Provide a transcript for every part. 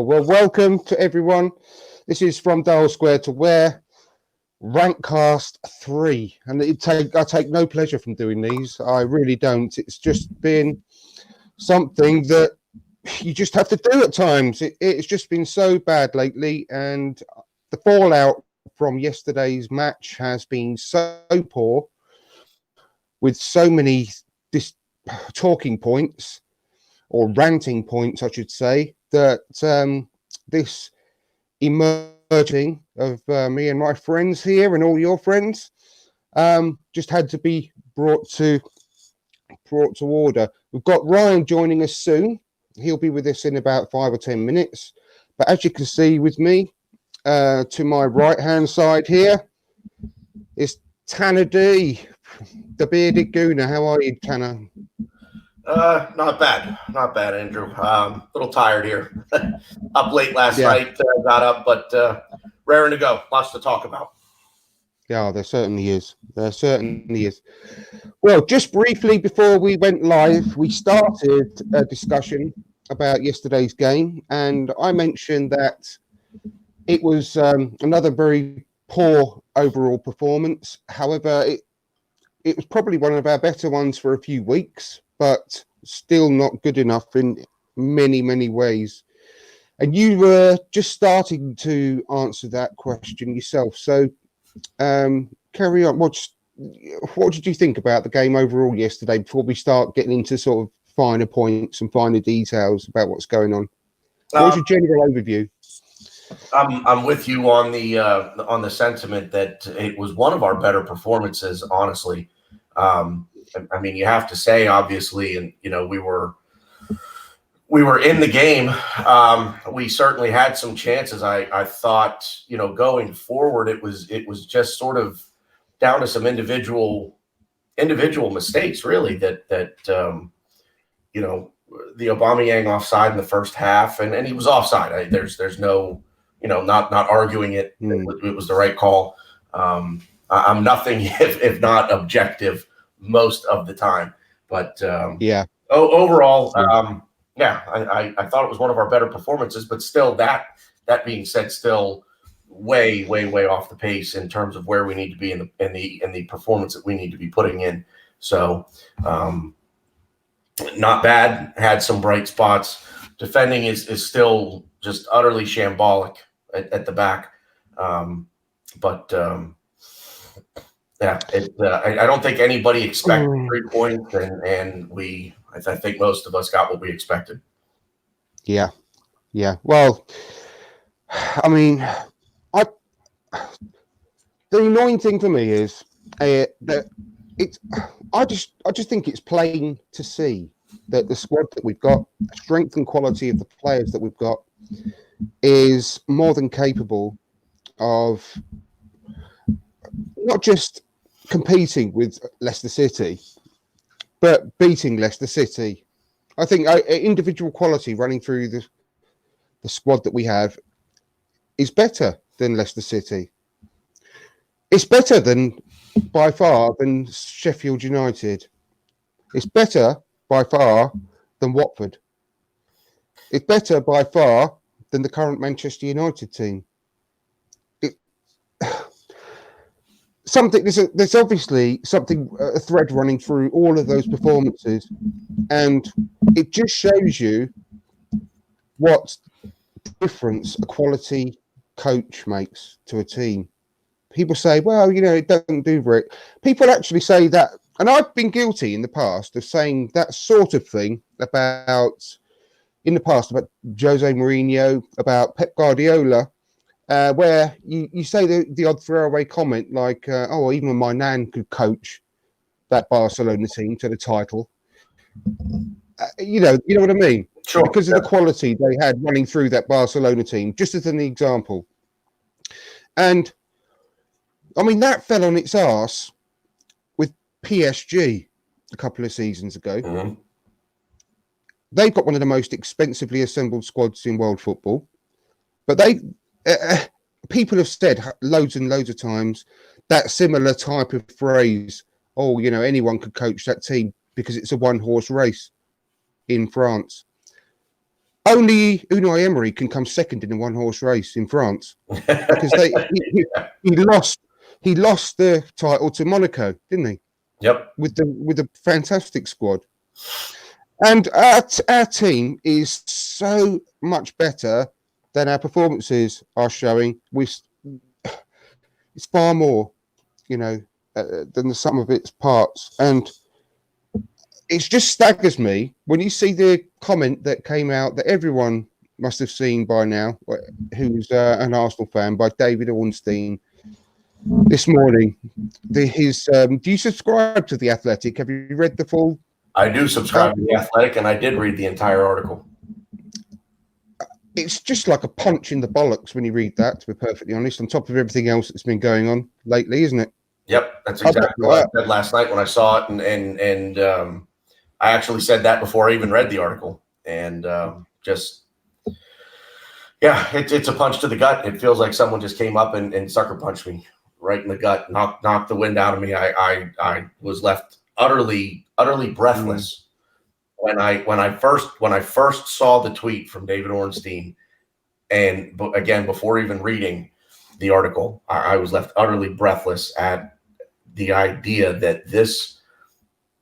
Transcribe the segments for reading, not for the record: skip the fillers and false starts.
Well, welcome to everyone. This is From Dial Square to Where, Rantcast 3. And I take no pleasure from doing these. I really don't. It's just been something that you just have to do at times. It's just been so bad lately. And the fallout from yesterday's match has been so poor, with so many talking points, or ranting points, I should say, that this emerging of me and my friends here and all your friends just had to be brought to order. We've got Ryan joining us soon. He'll be with us in about 5 or 10 minutes. But as you can see with me, to my right-hand side here is Tanner D, the bearded gooner. How are you, Tanner? Not bad, Andrew. A little tired here. Up late last night, got up, but raring to go. Lots to talk about. Yeah, there certainly is. Well, just briefly before we went live, we started a discussion about yesterday's game, and I mentioned that it was another very poor overall performance. However, it was probably one of our better ones for a few weeks, but still not good enough in many, many ways. And you were just starting to answer that question yourself. So carry on. What did you think about the game overall yesterday before we start getting into sort of finer points and finer details about what's going on? What was your general overview? I'm with you on the sentiment that it was one of our better performances, honestly. I mean, you have to say, obviously, and we were in the game. We certainly had some chances. I thought, going forward, it was just sort of down to some individual mistakes, really. That the Aubameyang offside in the first half, and he was offside. There's no, not arguing it. It was the right call. I'm nothing if not objective most of the time, but overall, I thought it was one of our better performances. But still, that being said, still way off the pace in terms of where we need to be in the performance that we need to be putting in. So, not bad. Had some bright spots. Defending is still just utterly shambolic at the back, but. I don't think anybody expected 3 points, and I think most of us got what we expected. Yeah. Well, I mean, the annoying thing for me is that I just think it's plain to see that the squad that we've got, the strength and quality of the players that we've got, is more than capable of not just competing with Leicester City, but beating Leicester City. I think individual quality running through the squad that we have is better than Leicester City. It's better by far than Sheffield United. It's better by far than Watford. It's better by far than the current Manchester United team. There's obviously a thread running through all of those performances, and it just shows you what difference a quality coach makes to a team. People say, well, it doesn't do for it. People actually say that, and I've been guilty in the past of saying that sort of thing about Jose Mourinho, about Pep Guardiola. Where you say the odd throwaway comment like, even my nan could coach that Barcelona team to the title. You know what I mean? Sure. Because of the quality they had running through that Barcelona team, just as an example. And, I mean, that fell on its arse with PSG a couple of seasons ago. Mm-hmm. They've got one of the most expensively assembled squads in world football. But people have said loads and loads of times that similar type of phrase, anyone could coach that team because it's a one-horse race in France. only Unai Emery can come second in a one-horse race in France because he lost the title to Monaco, didn't he? Yep. With a fantastic squad, and our team is so much better than our performances are showing. It's far more, than the sum of its parts, and it just staggers me when you see the comment that came out that everyone must have seen by now, who's an Arsenal fan, by David Ornstein this morning. Do you subscribe to The Athletic? Have you read the full? I do subscribe to The Athletic, and I did read the entire article. It's just like a punch in the bollocks when you read that, to be perfectly honest, on top of everything else that's been going on lately, isn't it? Yep, that's exactly what I said last night when I saw it, and I actually said that before I even read the article, and it's a punch to the gut. It feels like someone just came up and sucker punched me right in the gut, knocked the wind out of me. I was left utterly breathless when I first saw the tweet from David Ornstein, and again before even reading the article, I was left utterly breathless at the idea that this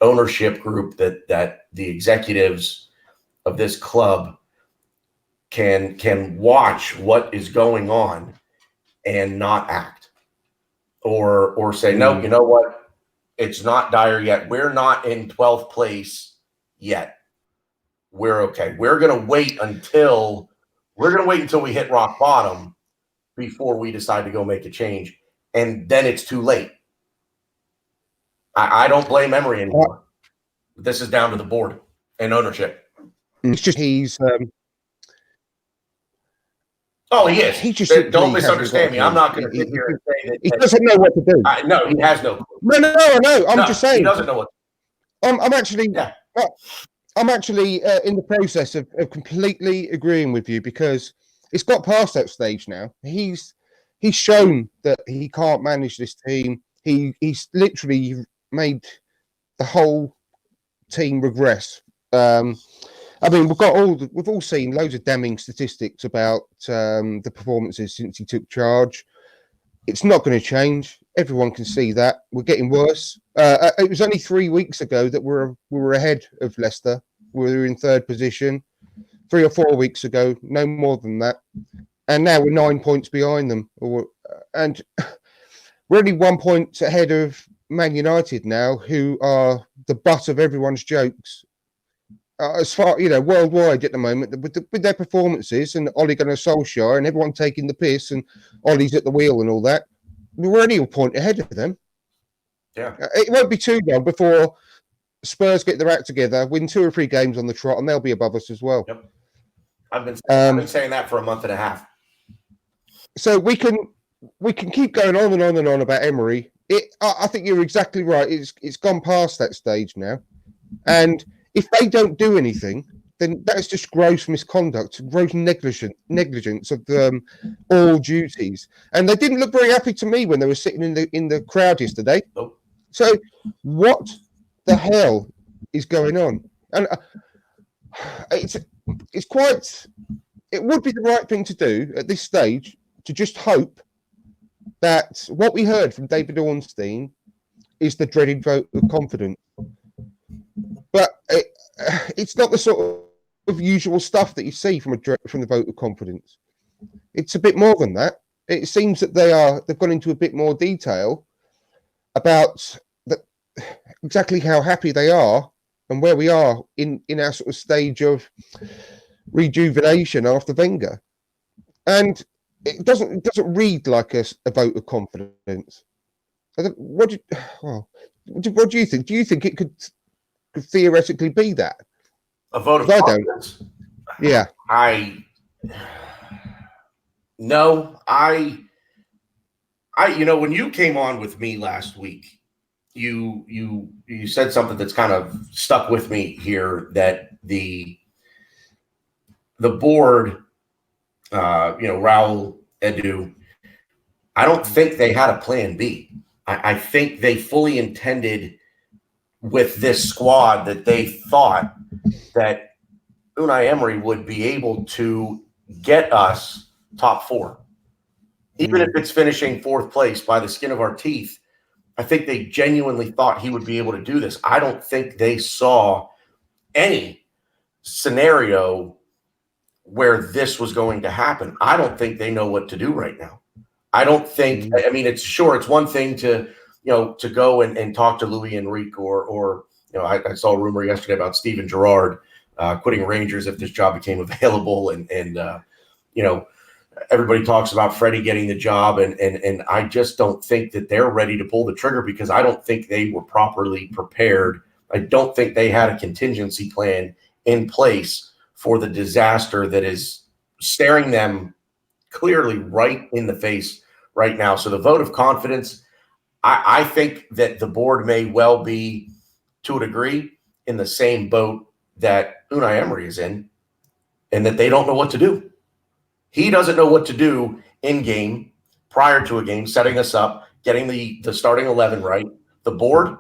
ownership group, that the executives of this club can watch what is going on and not act or say, no, you know what? It's not dire yet. We're not in 12th place yet. We're okay. We're going to wait until we hit rock bottom before we decide to go make a change. And then it's too late. I don't blame Emery anymore. This is down to the board and ownership. It's just he's. He is. He just don't misunderstand me. I'm not going to sit here and say that he doesn't know what to do. No, he has no clue. No. I'm just saying he doesn't know what. I'm actually. Yeah. I'm actually in the process of completely agreeing with you because it's got past that stage now. He's shown that he can't manage this team. He's literally made the whole team regress. I mean, we've all seen loads of damning statistics about the performances since he took charge. It's not going to change. Everyone can see that we're getting worse. It was only 3 weeks ago that we were ahead of Leicester. We were in third position. 3 or 4 weeks ago, no more than that, and now we're 9 points behind them. And we're only 1 point ahead of Man United now, who are the butt of everyone's jokes. As far worldwide at the moment, with their performances and Ole Gunnar Solskjaer and everyone taking the piss and Ollie's at the wheel and all that, we're only a point ahead of them. Yeah, it won't be too long before Spurs get their act together, win 2 or 3 games on the trot, and they'll be above us as well. Yep. I've been saying that for a month and a half. So we can keep going on and on and on about Emery. I think you're exactly right. It's gone past that stage now, and if they don't do anything, then that's just gross misconduct, gross negligence of all duties. And they didn't look very happy to me when they were sitting in the crowd yesterday. Nope. So what the hell is going on? And it would be the right thing to do at this stage to just hope that what we heard from David Ornstein is the dreaded vote of confidence. But it's not the sort of usual stuff that you see from the vote of confidence. It's a bit more than that. It seems that they've gone into a bit more detail about exactly how happy they are and where we are in our sort of stage of rejuvenation after Wenger. And it doesn't read like a vote of confidence. What do you think? Do you think it could theoretically be that? A vote of confidence? Yeah. When you came on with me last week, you said something that's kind of stuck with me here, that the board, Raul Edu, I don't think they had a plan B. I think they fully intended with this squad that they thought that Unai Emery would be able to get us top 4. Even if it's finishing 4th place by the skin of our teeth, I think they genuinely thought he would be able to do this. I don't think they saw any scenario where this was going to happen. I don't think they know what to do right now. I don't think, I mean, it's one thing to, to go and talk to Louis Enrique or I saw a rumor yesterday about Steven Gerrard quitting Rangers if this job became available. And everybody talks about Freddie getting the job. And I just don't think that they're ready to pull the trigger because I don't think they were properly prepared. I don't think they had a contingency plan in place for the disaster that is staring them clearly right in the face right now. So the vote of confidence, I think that the board may well be, to a degree, in the same boat that Unai Emery is in, and that they don't know what to do. He doesn't know what to do in game, prior to a game, setting us up, getting the starting 11 right. The board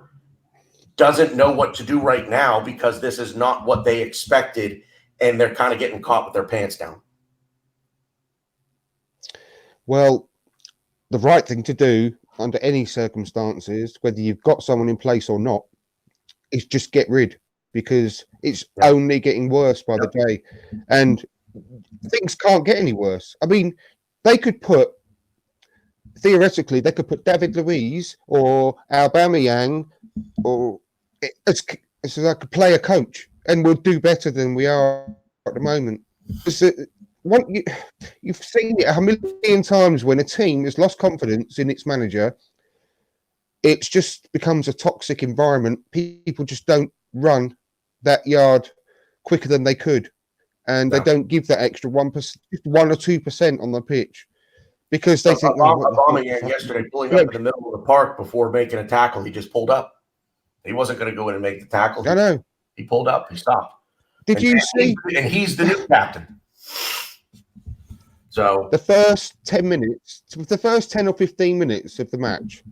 doesn't know what to do right now because this is not what they expected, and they're kind of getting caught with their pants down. Well, the right thing to do under any circumstances, whether you've got someone in place or not, is just get rid, because it's only getting worse by the day. And things can't get any worse. I mean, theoretically, they could put David Luiz or Aubameyang or as like a player coach, and we'll do better than we are at the moment. You've seen it a million times when a team has lost confidence in its manager. It just becomes a toxic environment. People just don't run that yard quicker than they could, and they don't give that extra 1% or 2% on the pitch because they think. Aubameyang yesterday pulling up in the middle of the park before making a tackle. He just pulled up. He wasn't going to go in and make the tackle. I know. He pulled up. He stopped. Did you see? And he's the new captain. So the first 10 or 15 minutes of the match,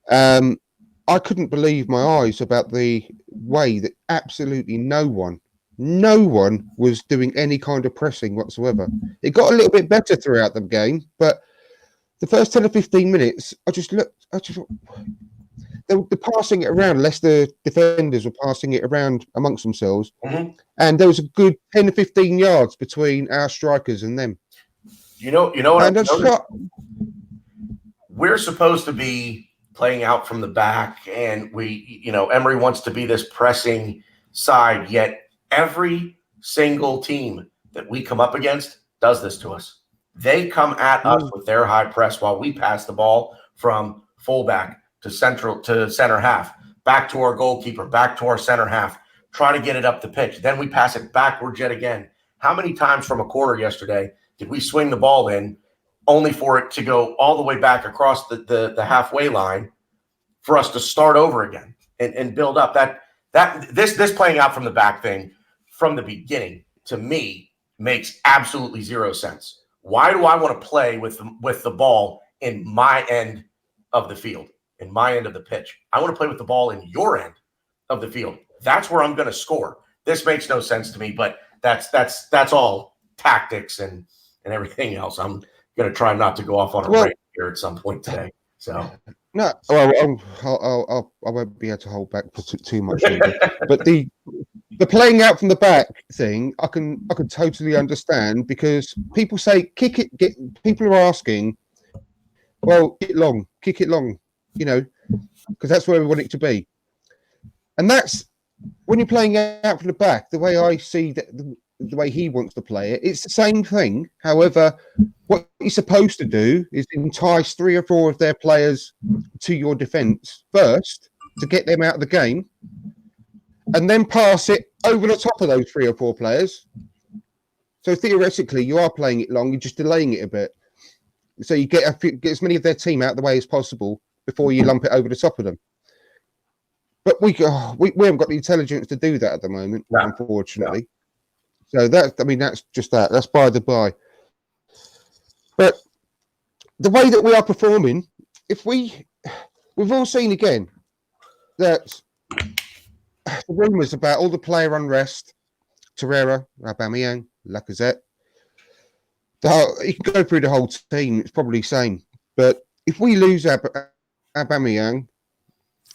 I couldn't believe my eyes about the way that absolutely no one was doing any kind of pressing whatsoever. It got a little bit better throughout the game, but the first 10 or 15 minutes, they were passing it around. Leicester defenders were passing it around amongst themselves, and there was a good 10 to 15 yards between our strikers and them. You know what? We're supposed to be playing out from the back, and Emery wants to be this pressing side, yet every single team that we come up against does this to us. They come at us with their high press while we pass the ball from fullback to center half, back to our goalkeeper, back to our center half, try to get it up the pitch. Then we pass it backwards yet again. How many times from a corner yesterday did we swing the ball in only for it to go all the way back across the halfway line for us to start over again and build up? This playing out from the back thing from the beginning, to me, makes absolutely zero sense. Why do I want to play with the ball in my end of the field, in my end of the pitch? I want to play with the ball in your end of the field. That's where I'm going to score. This makes no sense to me, but that's all tactics and everything else. I'm going to try not to go off on a rant here at some point today. So no, well, I won't be able to hold back for too much longer. But the playing out from the back thing, I can totally understand, because people say kick it. People are asking, well, kick it long, because that's where we want it to be. And that's when you're playing out from the back. The way I see that, the way he wants to play it, it's the same thing. However, what he's supposed to do is entice 3 or 4 of their players to your defence first to get them out of the game, and then pass it over the top of those 3 or 4 players. So theoretically, you are playing it long, you're just delaying it a bit. So you get as many of their team out of the way as possible before you lump it over the top of them. But we haven't got the intelligence to do that at the moment, unfortunately. So that's just that. That's by the by. But the way that we are performing, we've all seen again that the rumours about all the player unrest, Torreira, Aubameyang, Lacazette. You can go through the whole team. It's probably the same. But if we lose Aubameyang,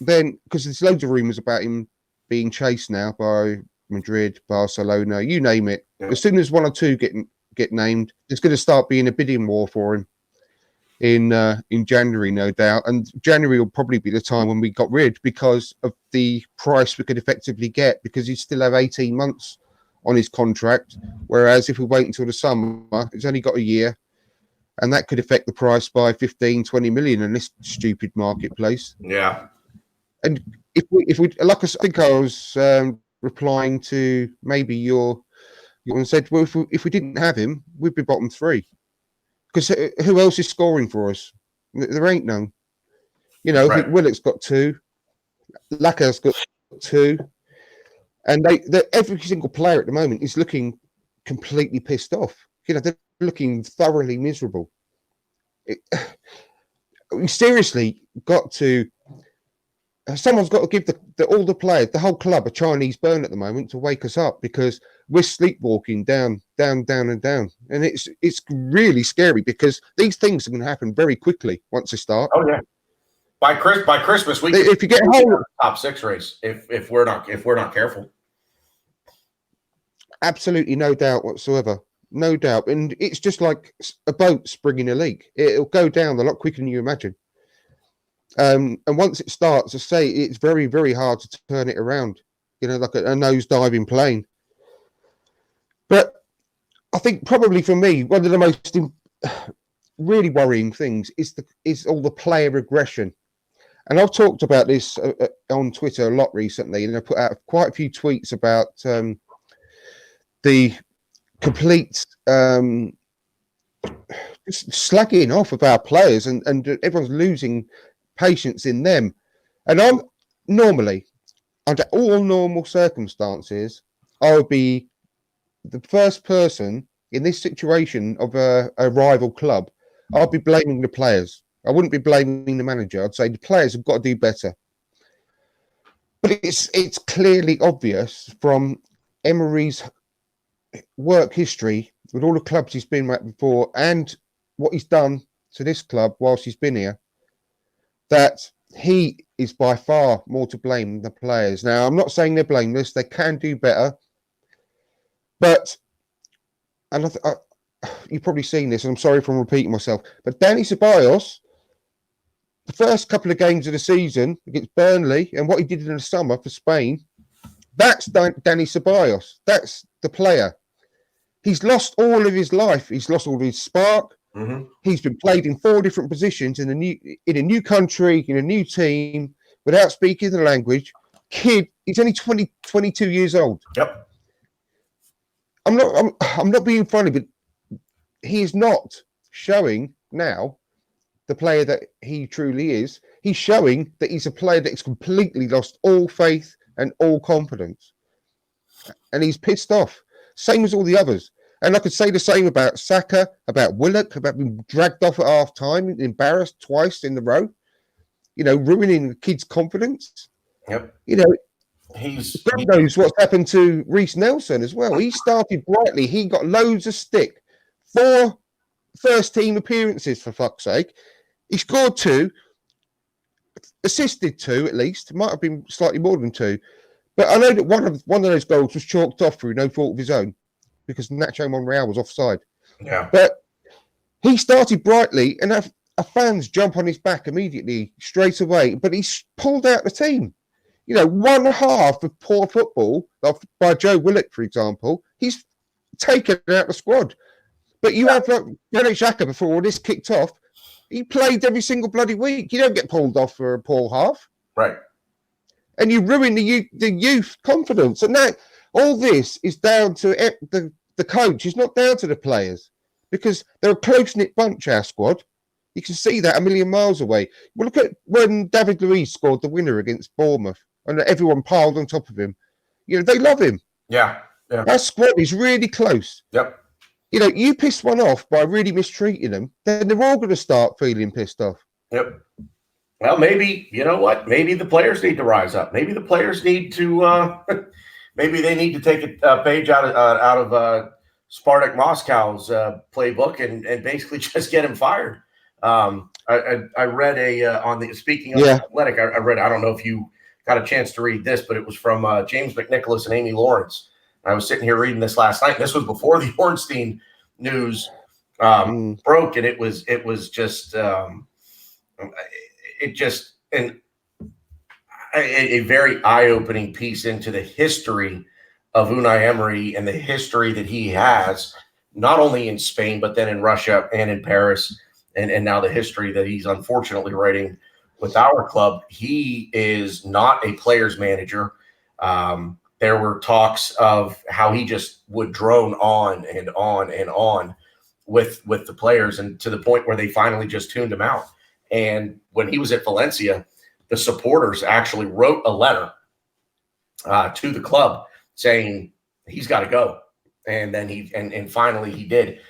then because there's loads of rumours about him being chased now by Madrid, Barcelona, you name it. Yeah. As soon as one or two get named, there's going to start being a bidding war for him in January, no doubt. And January will probably be the time when we got rid because of the price we could effectively get, because he'd still have 18 months on his contract. Whereas if we wait until the summer, it's only got a year. And that could affect the price by 15, 20 million in this stupid marketplace. Yeah. And if we like, I think I was replying to maybe you said, well, if we didn't have him, we'd be bottom three. Because who else is scoring for us? There ain't none. You know, I think Willock's got 2. Lacaz's got 2. And they every single player at the moment is looking completely pissed off. You know, they're looking thoroughly miserable. We seriously got to... Someone's got to give all the players, the whole club, a Chinese burn at the moment to wake us up, because we're sleepwalking down, and down. And it's really scary, because these things are going to happen very quickly once they start. Oh yeah. By Christmas, if you get a whole top 6 race, if we're not careful. Absolutely no doubt whatsoever. No doubt. And it's just like a boat springing a leak. It'll go down a lot quicker than you imagine. And once it starts, I say it's very, very hard to turn it around, you know, like a nose-diving plane. But I think probably for me, one of the most really worrying things is all the player regression. And I've talked about this on Twitter a lot recently, and I put out quite a few tweets about the complete slagging off of our players, and everyone's losing patience in them. And I'm normally, under all normal circumstances, I would be the first person in this situation of a rival club. I'd be blaming the players. I wouldn't be blaming the manager. I'd say the players have got to do better. But it's clearly obvious from Emery's work history with all the clubs he's been at before and what he's done to this club whilst he's been here, that he is by far more to blame than the players. Now, I'm not saying they're blameless. They can do better. But, and you've probably seen this, and I'm sorry if I'm repeating myself, but Danny Ceballos, the first couple of games of the season against Burnley and what he did in the summer for Spain, that's Danny Ceballos. That's the player. He's lost all of his life. He's lost all of his spark. Mm-hmm. He's been played in 4 different positions in a new country, in a new team, without speaking the language. Kid, he's only 22 years old. Yep. I'm not being funny, but he is not showing now the player that he truly is. He's showing that he's a player that's completely lost all faith and all confidence. And he's pissed off. Same as all the others. And I could say the same about Saka, about Willock, about being dragged off at half time, embarrassed twice in a row, you know, ruining the kid's confidence. Yep. You know, God knows what's happened to Reece Nelson as well. He started brightly. He got loads of stick. 4 first-team appearances, for fuck's sake. He scored 2, assisted 2 at least. Might have been slightly more than 2. But I know that one of those goals was chalked off through no fault of his own, because Nacho Monreal was offside. Yeah. But he started brightly, and our fans jump on his back immediately, straight away. But he's pulled out the team. You know, one half of poor football, like by Joe Willock, for example, he's taken out the squad. But you have like Granit Xhaka before all this kicked off. He played every single bloody week. You don't get pulled off for a poor half. Right. And you ruin the youth confidence. And now all this is down to the coach. It's not down to the players, because they're a close-knit bunch, our squad. You can see that a million miles away. Well, look at when David Luiz scored the winner against Bournemouth and everyone piled on top of him. You know, they love him. Yeah. Yeah. Our squad is really close. Yep. You know, you piss one off by really mistreating them, then they're all going to start feeling pissed off. Yep. Well, maybe, you know what? Maybe the players need to rise up. Maybe the players need to maybe they need to take a page out of Spartak Moscow's playbook and basically just get him fired. I read on the speaking of Athletic. I read. I don't know if you got a chance to read this, but it was from James McNicholas and Amy Lawrence. I was sitting here reading this last night. This was before the Ornstein news broke, and it was just a very eye-opening piece into the history of Unai Emery and the history that he has, not only in Spain, but then in Russia and in Paris, and now the history that he's unfortunately writing with our club. He is not a player's manager. There were talks of how he just would drone on and on and on with the players, and to the point where they finally just tuned him out. And when he was at Valencia, the supporters actually wrote a letter to the club saying he's got to go. And then and finally he did.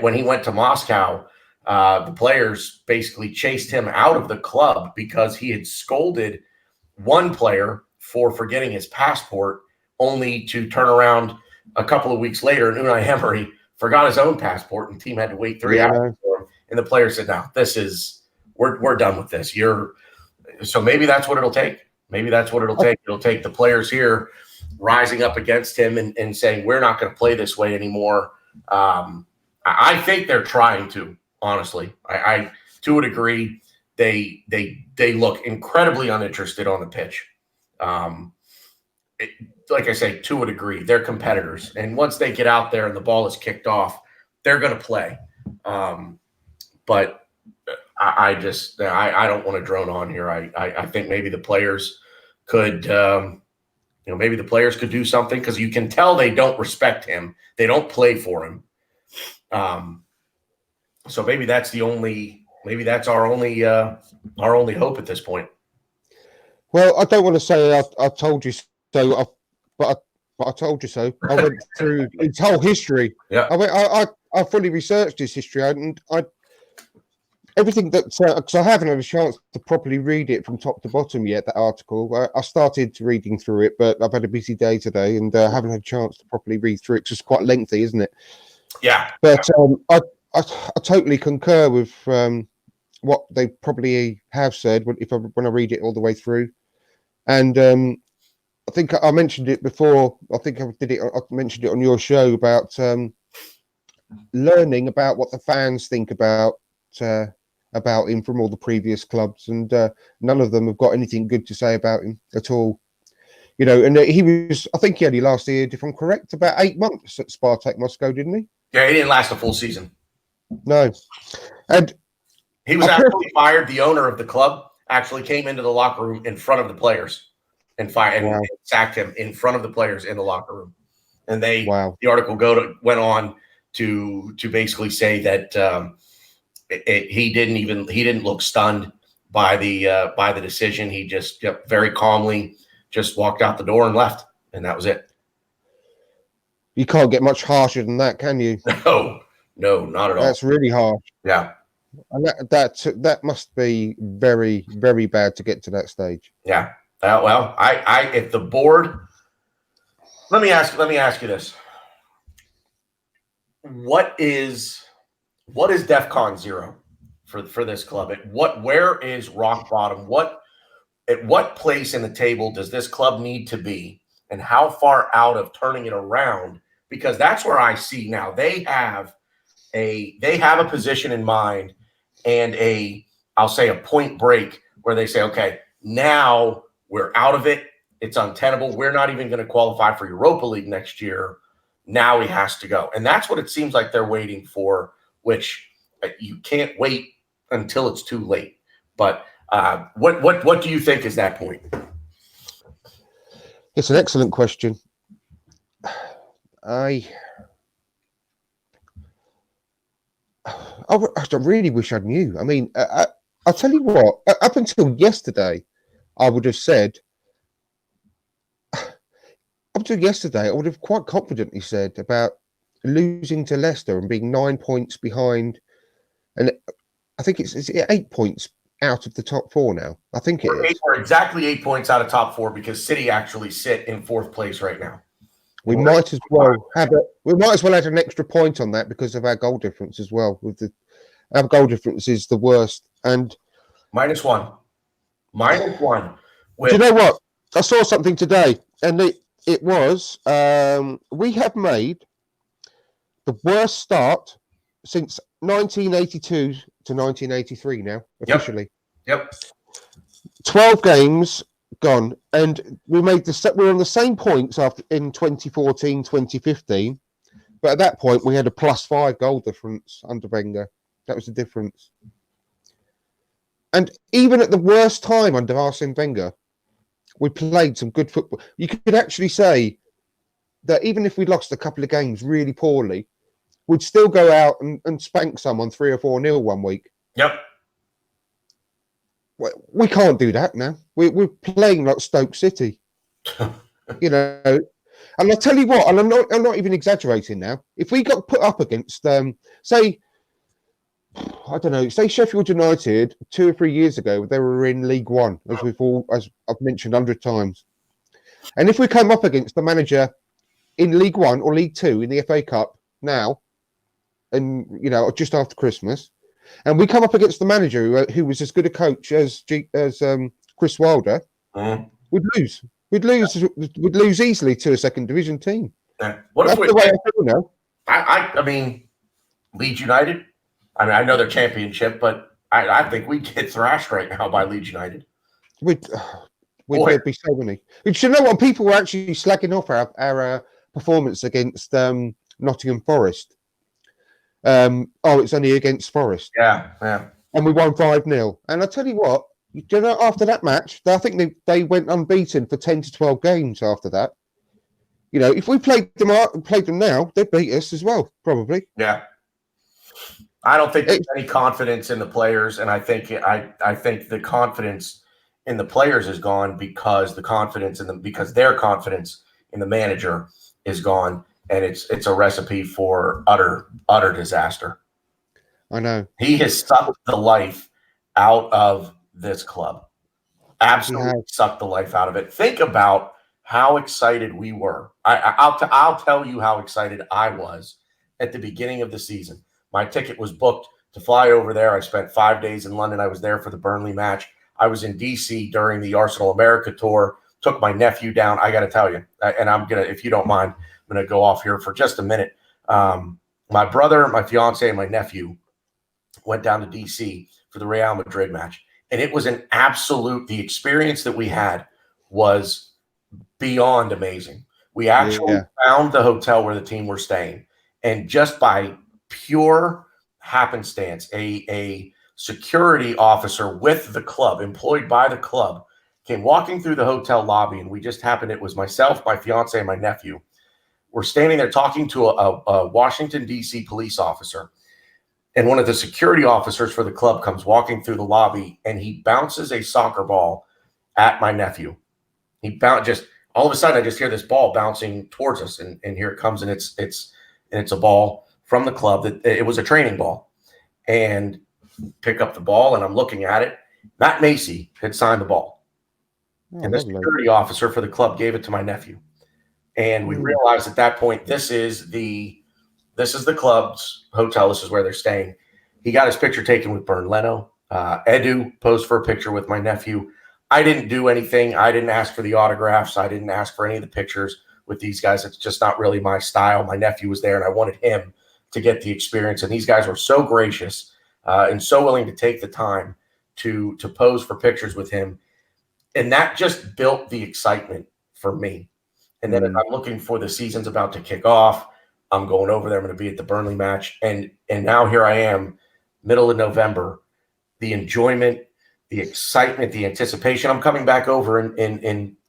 When he went to Moscow, the players basically chased him out of the club because he had scolded one player for forgetting his passport, only to turn around a couple of weeks later and Unai Emery forgot his own passport and the team had to wait 3 hours for him. And the player said, "No, we're done with this. So maybe that's what it'll take. Maybe that's what it'll take. It'll take the players here rising up against him and saying, we're not going to play this way anymore." I think they're trying to, honestly. I to a degree, they look incredibly uninterested on the pitch. Like I say, to a degree, they're competitors. And once they get out there and the ball is kicked off, they're going to play. But I don't want to drone on here. I think maybe the players could, maybe the players could do something, because you can tell they don't respect him. They don't play for him. So maybe that's our only hope at this point. Well, I don't want to say I told you so, but I told you so. I went through its whole history. Yeah. I fully researched his history, and everything that, because I haven't had a chance to properly read it from top to bottom yet, that article. I started reading through it, but I've had a busy day today and haven't had a chance to properly read through it. It's quite lengthy, isn't it? Yeah. But I totally concur with what they probably have said when I read it all the way through. And I think I mentioned it before. I think I mentioned it on your show about learning about what the fans think about him from all the previous clubs, and none of them have got anything good to say about him at all. And I think he only lasted, if I'm correct, about 8 months at Spartak Moscow, didn't he? Yeah, he didn't last a full season. No. And he was actually fired. The owner of the club actually came into the locker room in front of the players and and sacked him in front of the players in the locker room. And the article went on to basically say that he didn't look stunned by the decision. He just very calmly just walked out the door and left, and that was it. You can't get much harsher than that, can you? No, not at all. That's really harsh. Yeah. And that must be very, very bad to get to that stage. Yeah. Well, if the board, let me ask you this: what is DEFCON 0 for this club? Where is rock bottom? At what place in the table does this club need to be, and how far out of turning it around? Because that's where I see now they have a position in mind and I'll say a point break where they say, okay, now we're out of it. It's untenable. We're not even going to qualify for Europa League next year. Now he has to go. And that's what it seems like they're waiting for, which you can't wait until it's too late. But what do you think is that point? It's an excellent question. I really wish I knew. I mean, I'll tell you what, up until yesterday, I would have said, I would have quite confidently said about losing to Leicester and being 9 points behind. And I think it's 8 points out of the top four now. I think it is. We're exactly 8 points out of top four because City actually sit in fourth place right now. We might as well have an extra point on that because of our goal difference as well. Our goal difference is the worst. And -1. -1. Do you know what? I saw something today, and it was we have made the worst start since 1982 to 1983 now, officially. Yep. 12 games gone, and we're on the same points after in 2014, 2015, but at that point we had a +5 goal difference under Wenger. That was the difference. And even at the worst time under Arsene Wenger, we played some good football. You could actually say that even if we lost a couple of games really poorly, we'd still go out and spank someone 3 or 4-0 one week. Yep. We can't do that now. We're playing like Stoke City, you know. And I tell you what, and I'm not even exaggerating now. If we got put up against, say Sheffield United 2 or 3 years ago, they were in League One, as I've mentioned 100 times. And if we come up against the manager in League One or League Two in the FA Cup now, and just after Christmas, and we come up against the manager who was as good a coach as Chris Wilder, we'd lose. We'd lose easily to a second division team. That's the way I feel now. I mean, Leeds United. I mean, I know they're championship, but I think we'd get thrashed right now by Leeds United. There'd be so many. But you know what? People were actually slacking off our performance against Nottingham Forest. It's only against Forest. Yeah. And we won 5-0. And I tell you what, after that match, I think they went unbeaten for 10 to 12 games after that. If we played them now, they'd beat us as well, probably. Yeah. I don't think there's any confidence in the players, and I think the confidence in the players is gone because their confidence in the manager is gone, and it's a recipe for utter disaster. I know. He has sucked the life out of this club. Absolutely sucked the life out of it. Think about how excited we were. I'll tell you how excited I was at the beginning of the season. My ticket was booked to fly over there. I spent 5 days in London. I was there for the Burnley match. I was in D.C. during the Arsenal America tour. Took my nephew down. I got to tell you, and if you don't mind, I'm going to go off here for just a minute. My brother, my fiance, and my nephew went down to D.C. for the Real Madrid match. And it was the experience that we had was beyond amazing. We actually found the hotel where the team were staying. And just by pure happenstance, a security officer with the club, employed by the club, came walking through the hotel lobby, and it was myself, my fiance, and my nephew. We're standing there talking to a Washington, D.C. police officer, and one of the security officers for the club comes walking through the lobby, and he bounces a soccer ball at my nephew. All of a sudden, I just hear this ball bouncing towards us, and here it comes, and it's a ball from the club. That it was a training ball, and pick up the ball, and I'm looking at it. Matt Macy had signed the ball, and the security officer for the club gave it to my nephew. And we realized at that point, this is the club's hotel. This is where they're staying. He got his picture taken with Bernd Leno. Edu posed for a picture with my nephew. I didn't do anything. I didn't ask for the autographs. I didn't ask for any of the pictures with these guys. It's just not really my style. My nephew was there, and I wanted him to get the experience. And these guys were so gracious and so willing to take the time to pose for pictures with him. And that just built the excitement for me. And then as I'm looking for the season's about to kick off, I'm going over there. I'm going to be at the Burnley match. And now here I am, middle of November, the enjoyment, the excitement, the anticipation. I'm coming back over in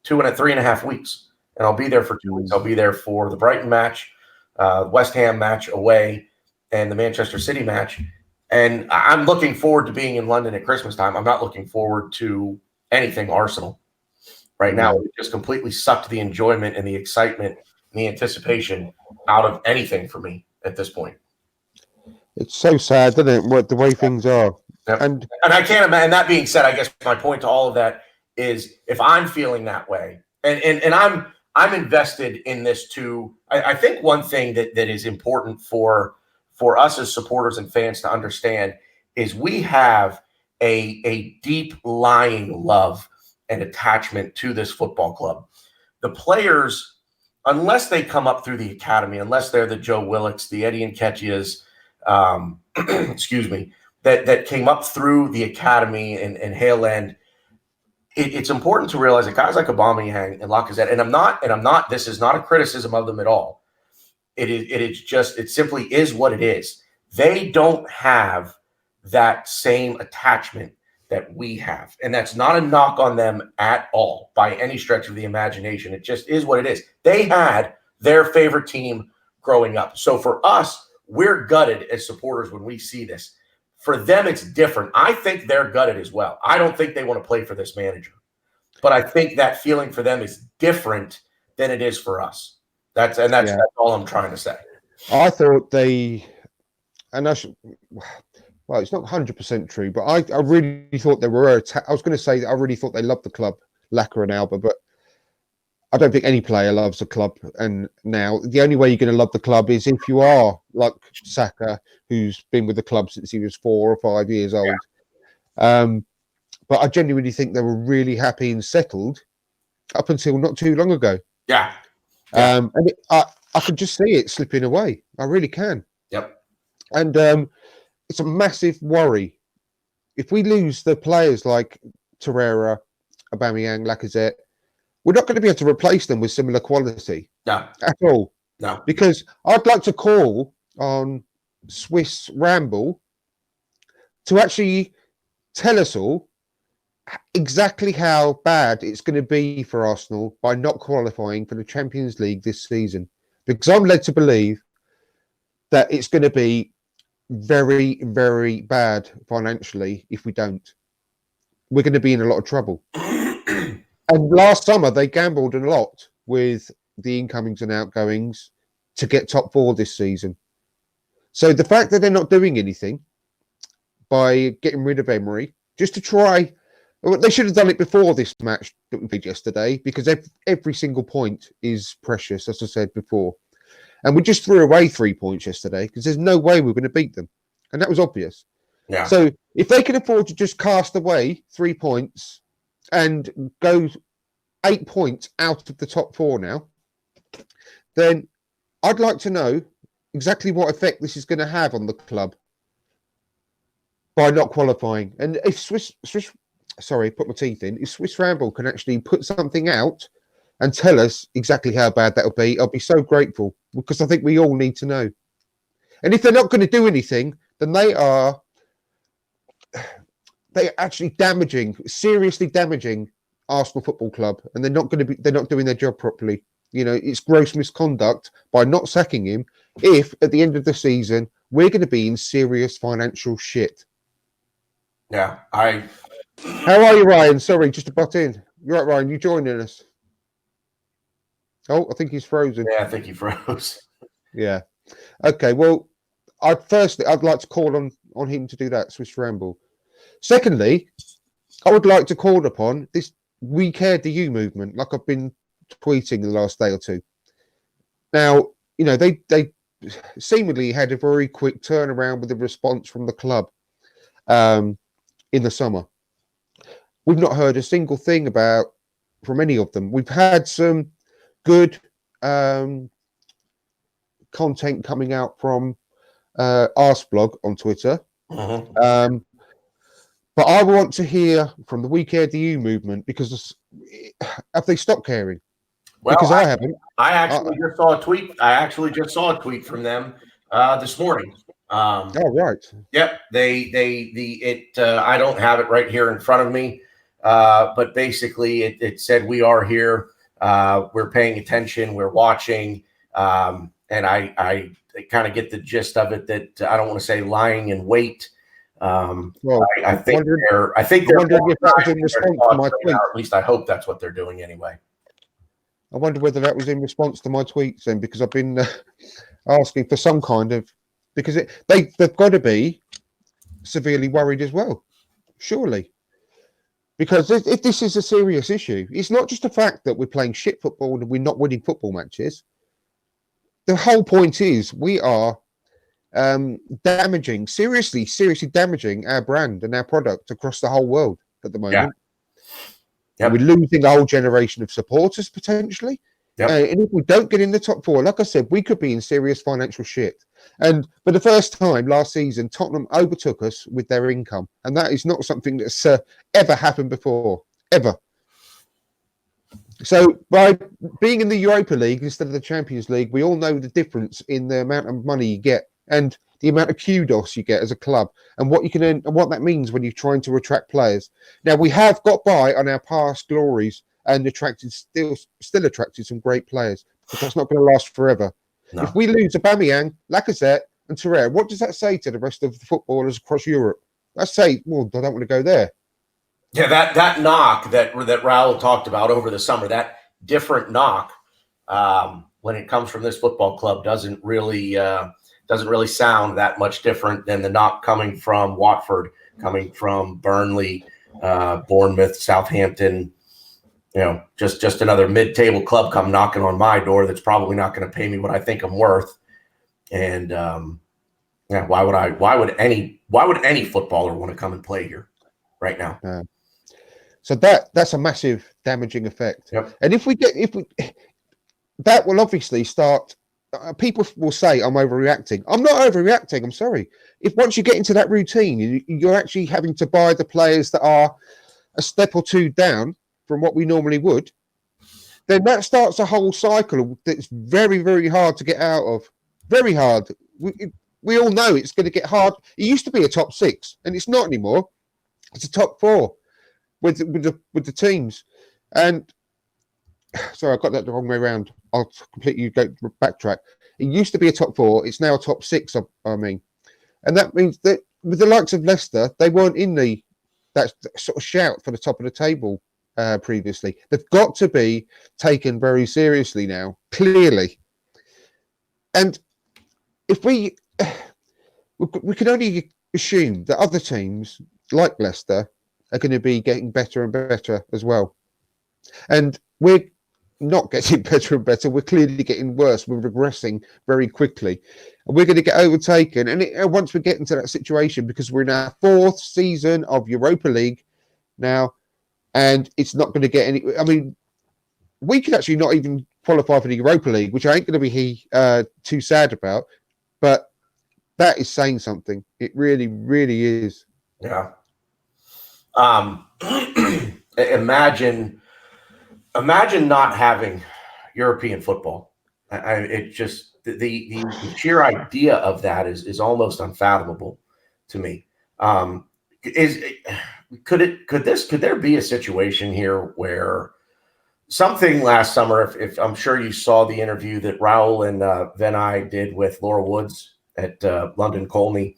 3.5 weeks, and I'll be there for 2 weeks. I'll be there for the Brighton match, West Ham match away, and the Manchester City match. And I'm looking forward to being in London at Christmas time. I'm not looking forward to anything Arsenal right now. It just completely sucked the enjoyment and the excitement and the anticipation out of anything for me at this point. It's so sad, isn't it? The way things are. Yep. And I can't imagine. And that being said, I guess my point to all of that is if I'm feeling that way, and I'm invested in this too. I think one thing that is important for us as supporters and fans to understand is we have a deep lying love and attachment to this football club. The players, unless they come up through the academy, unless they're the Joe Willits, the Eddie Nketiahs, excuse me, that came up through the academy and Hale End, it's important to realize that guys like Aubameyang and Lacazette, and I'm not, this is not a criticism of them at all. It simply is what it is. They don't have that same attachment that we have. And that's not a knock on them at all by any stretch of the imagination. It just is what it is. They had their favorite team growing up. So for us, we're gutted as supporters when we see this. For them, it's different. I think they're gutted as well. I don't think they want to play for this manager. But I think that feeling for them is different than it is for us. That's all I'm trying to say. I thought well, it's not 100% true, but I really thought they were. I was going to say that I really thought they loved the club, Laka and Alba, but I don't think any player loves the club. And now the only way you're going to love the club is if you are like Saka, who's been with the club since he was 4 or 5 years old. Yeah. But I genuinely think they were really happy and settled up until not too long ago. Yeah. And I could just see it slipping away. I really can. Yep. And it's a massive worry. If we lose the players like Torreira, Aubameyang, Lacazette, we're not going to be able to replace them with similar quality. No. At all. No. Because I'd like to call on Swiss Ramble to actually tell us all exactly how bad it's going to be for Arsenal by not qualifying for the Champions League this season. Because I'm led to believe that it's going to be very, very bad financially if we don't. We're going to be in a lot of trouble. And last summer, they gambled a lot with the incomings and outgoings to get top 4 this season. So the fact that they're not doing anything by getting rid of Emery, just to try... Well, they should have done it before this match that we played yesterday, because every single point is precious, as I said before. And we just threw away 3 points yesterday because there's no way we're going to beat them. And that was obvious. Yeah. So if they can afford to just cast away 3 points and go 8 points out of the top 4 now, then I'd like to know exactly what effect this is going to have on the club by not qualifying. And if put my teeth in, if Swiss Ramble can actually put something out and tell us exactly how bad that'll be, I'll be so grateful, because I think we all need to know. And if they're not going to do anything, then they're actually seriously damaging Arsenal Football Club, and they're not doing their job properly. You know, it's gross misconduct by not sacking him if at the end of the season we're going to be in serious financial shit. Yeah, How are you, Ryan? Sorry, just to butt in. You're right, Ryan. You joining us? Oh, I think he's frozen. Yeah, I think he froze. Yeah. Okay. Well, I'd like to call on him to do that, Swiss Ramble. Secondly, I would like to call upon this We Care Do You movement, like I've been tweeting the last day or two. Now, you know, they seemingly had a very quick turnaround with the response from the club in the summer. We've not heard a single thing from any of them. We've had some good content coming out from Arsblog on Twitter. Mm-hmm. But I want to hear from the We Care Do You movement, because have they stopped caring? Well, because I haven't. I actually just saw a tweet. I actually just saw a tweet from them this morning. Oh, right. Yep. I don't have it right here in front of me. But basically it said, we are here. We're paying attention. We're watching. And I kind of get the gist of it, that I don't want to say lying in wait. Well, I think they're wondering if that was in response to my tweet. At least I hope that's what they're doing anyway. I wonder whether that was in response to my tweets then, because I've been asking for some kind of, because they've got to be severely worried as well, surely. Because if this is a serious issue, it's not just the fact that we're playing shit football and we're not winning football matches. The whole point is we are seriously damaging our brand and our product across the whole world at the moment. Yeah. Yep. We're losing a whole generation of supporters potentially. Yep. And if we don't get in the top four, like I said, we could be in serious financial shit. And for the first time last season, Tottenham overtook us with their income. And that is not something that's ever happened before, ever. So by being in the Europa League instead of the Champions League, we all know the difference in the amount of money you get and the amount of kudos you get as a club, and what you can and what that means when you're trying to attract players. Now we have got by on our past glories and still attracted some great players, but that's not going to last forever. No. If we lose Aubameyang, Lacazette, and Torreira, what does that say to the rest of the footballers across Europe? Let's say, well, I don't want to go there. Yeah, that knock that Raul talked about over the summer, that different knock when it comes from this football club doesn't really sound that much different than the knock coming from Watford, coming from Burnley, Bournemouth, Southampton. You know, just another mid-table club come knocking on my door that's probably not going to pay me what I think I'm worth. And why would any footballer want to come and play here right now? So that's a massive damaging effect. Yep. And if we that will obviously start. People will say I'm overreacting. I'm not overreacting. I'm sorry. If once you get into that routine, you're actually having to buy the players that are a step or two down from what we normally would, then that starts a whole cycle that's very, very hard to get out of. Very hard. We all know it's going to get hard. It used to be a top six, and it's not anymore. It's a top four with the teams. And sorry, I got that the wrong way around. I'll completely go backtrack. It used to be a top four. It's now a top six. I mean, and that means that with the likes of Leicester, they weren't in that sort of shout for the top of the table previously. They've got to be taken very seriously now, clearly. And if we can only assume that other teams like Leicester are going to be getting better and better as well. And we're not getting better and better. We're clearly getting worse. We're regressing very quickly. And we're going to get overtaken. And once we get into that situation, because we're in our fourth season of Europa League now, and it's not going to get any... I mean, we could actually not even qualify for the Europa League, which I ain't going to be too sad about. But that is saying something. It really, really is. Yeah. Imagine not having European football. It just the sheer idea of that is almost unfathomable to me. Could there be a situation here where something last summer? If I'm sure you saw the interview that Raul and Venai did with Laura Woods at London Colney.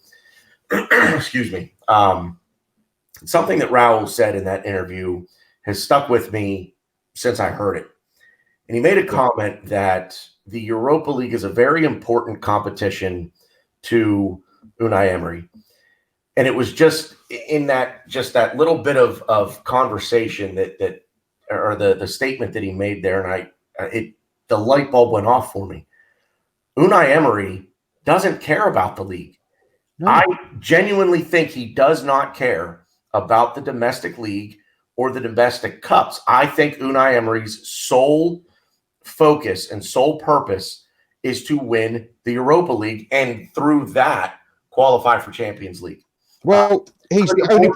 Excuse me. Something that Raul said in that interview has stuck with me since I heard it. And he made a comment that the Europa League is a very important competition to Unai Emery. And it was just in that little bit of conversation or the statement that he made there, and the light bulb went off for me. Unai Emery doesn't care about the league. No. I genuinely think he does not care about the domestic league or the domestic cups. I think Unai Emery's sole focus and sole purpose is to win the Europa League and through that qualify for Champions League. Well, he's the only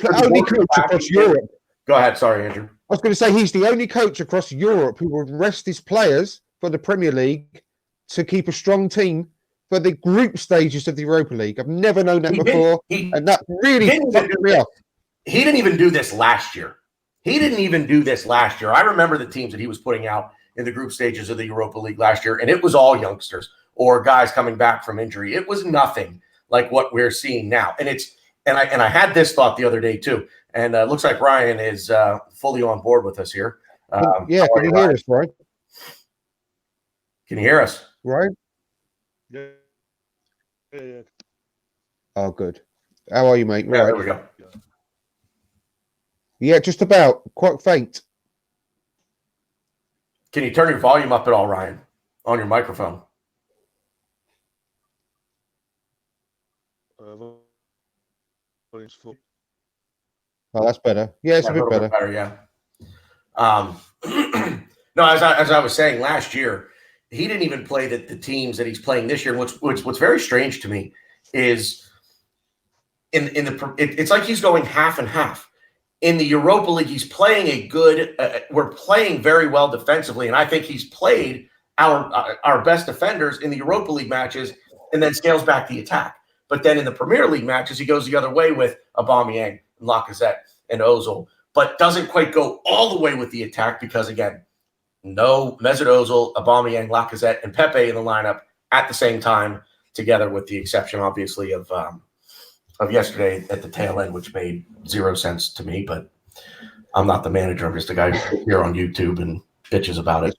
coach across Europe. Go ahead. Sorry, Andrew. I was going to say he's the only coach across Europe who will rest his players for the Premier League to keep a strong team for the group stages of the Europa League. I've never known that before, and that really fucked me up. He didn't even do this last year. I remember the teams that he was putting out in the group stages of the Europa League last year, and it was all youngsters or guys coming back from injury. It was nothing like what we're seeing now. And I had this thought the other day too, and it looks like Ryan is fully on board with us here. Can you hear us, Ryan? Can you hear us? Ryan? Yeah. Oh, good. How are you, mate? Yeah, there we go. Yeah, just about. Quite faint. Can you turn your volume up at all, Ryan, on your microphone? Volume's full. Oh, that's better. Yeah, it's Yeah, a bit better. Yeah. No, as I was saying last year, he didn't even play the teams that he's playing this year. What's very strange to me is it's like he's going half and half. In the Europa League, he's playing a good. We're playing very well defensively, and I think he's played our best defenders in the Europa League matches, and then scales back the attack. But then in the Premier League matches, he goes the other way with Aubameyang, and Lacazette, and Ozil, but doesn't quite go all the way with the attack because again, no Mesut Ozil, Aubameyang, Lacazette, and Pepe in the lineup at the same time, together with the exception, obviously, of yesterday at the tail end, which made 0 sense to me. But I'm not the manager. I'm just a guy here on YouTube and bitches about it.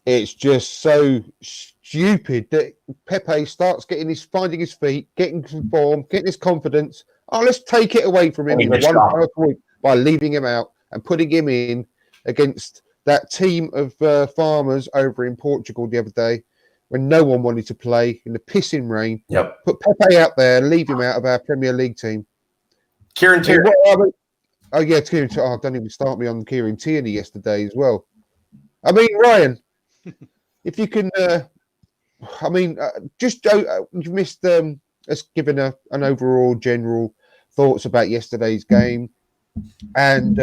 It's just so stupid that Pepe starts finding his feet, getting some form, getting his confidence. Oh, let's take it away from him in one powerful week by leaving him out and putting him in against that team of farmers over in Portugal the other day when no one wanted to play in the pissing rain. Yep. Put Pepe out there and leave him out of our Premier League team. Kieran Tierney. Kieran. Oh, don't even start me on Kieran Tierney yesterday as well. I mean, Ryan, if you can, you've missed us giving an overall general thoughts about yesterday's game. And,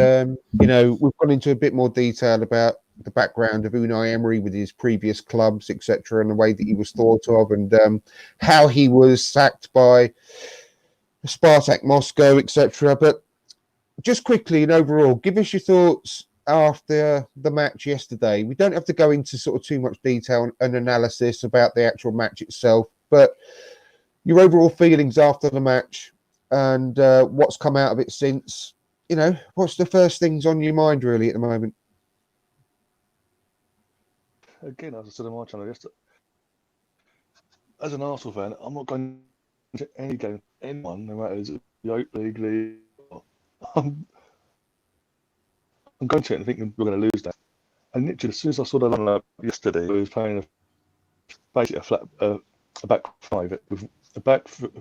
we've gone into a bit more detail about the background of Unai Emery with his previous clubs, etc., and the way that he was thought of and how he was sacked by Spartak Moscow, etc. But just quickly and overall, give us your thoughts after the match yesterday. We don't have to go into sort of too much detail and analysis about the actual match itself, but your overall feelings after the match and what's come out of it since. What's the first things on your mind really at the moment? Again, as I said on my channel yesterday, as an Arsenal fan, I'm not going to any game, anyone, no matter is it Europa League. I'm going to it and thinking we're going to lose that. And literally, as soon as I saw the lineup yesterday, we was playing basically a back five with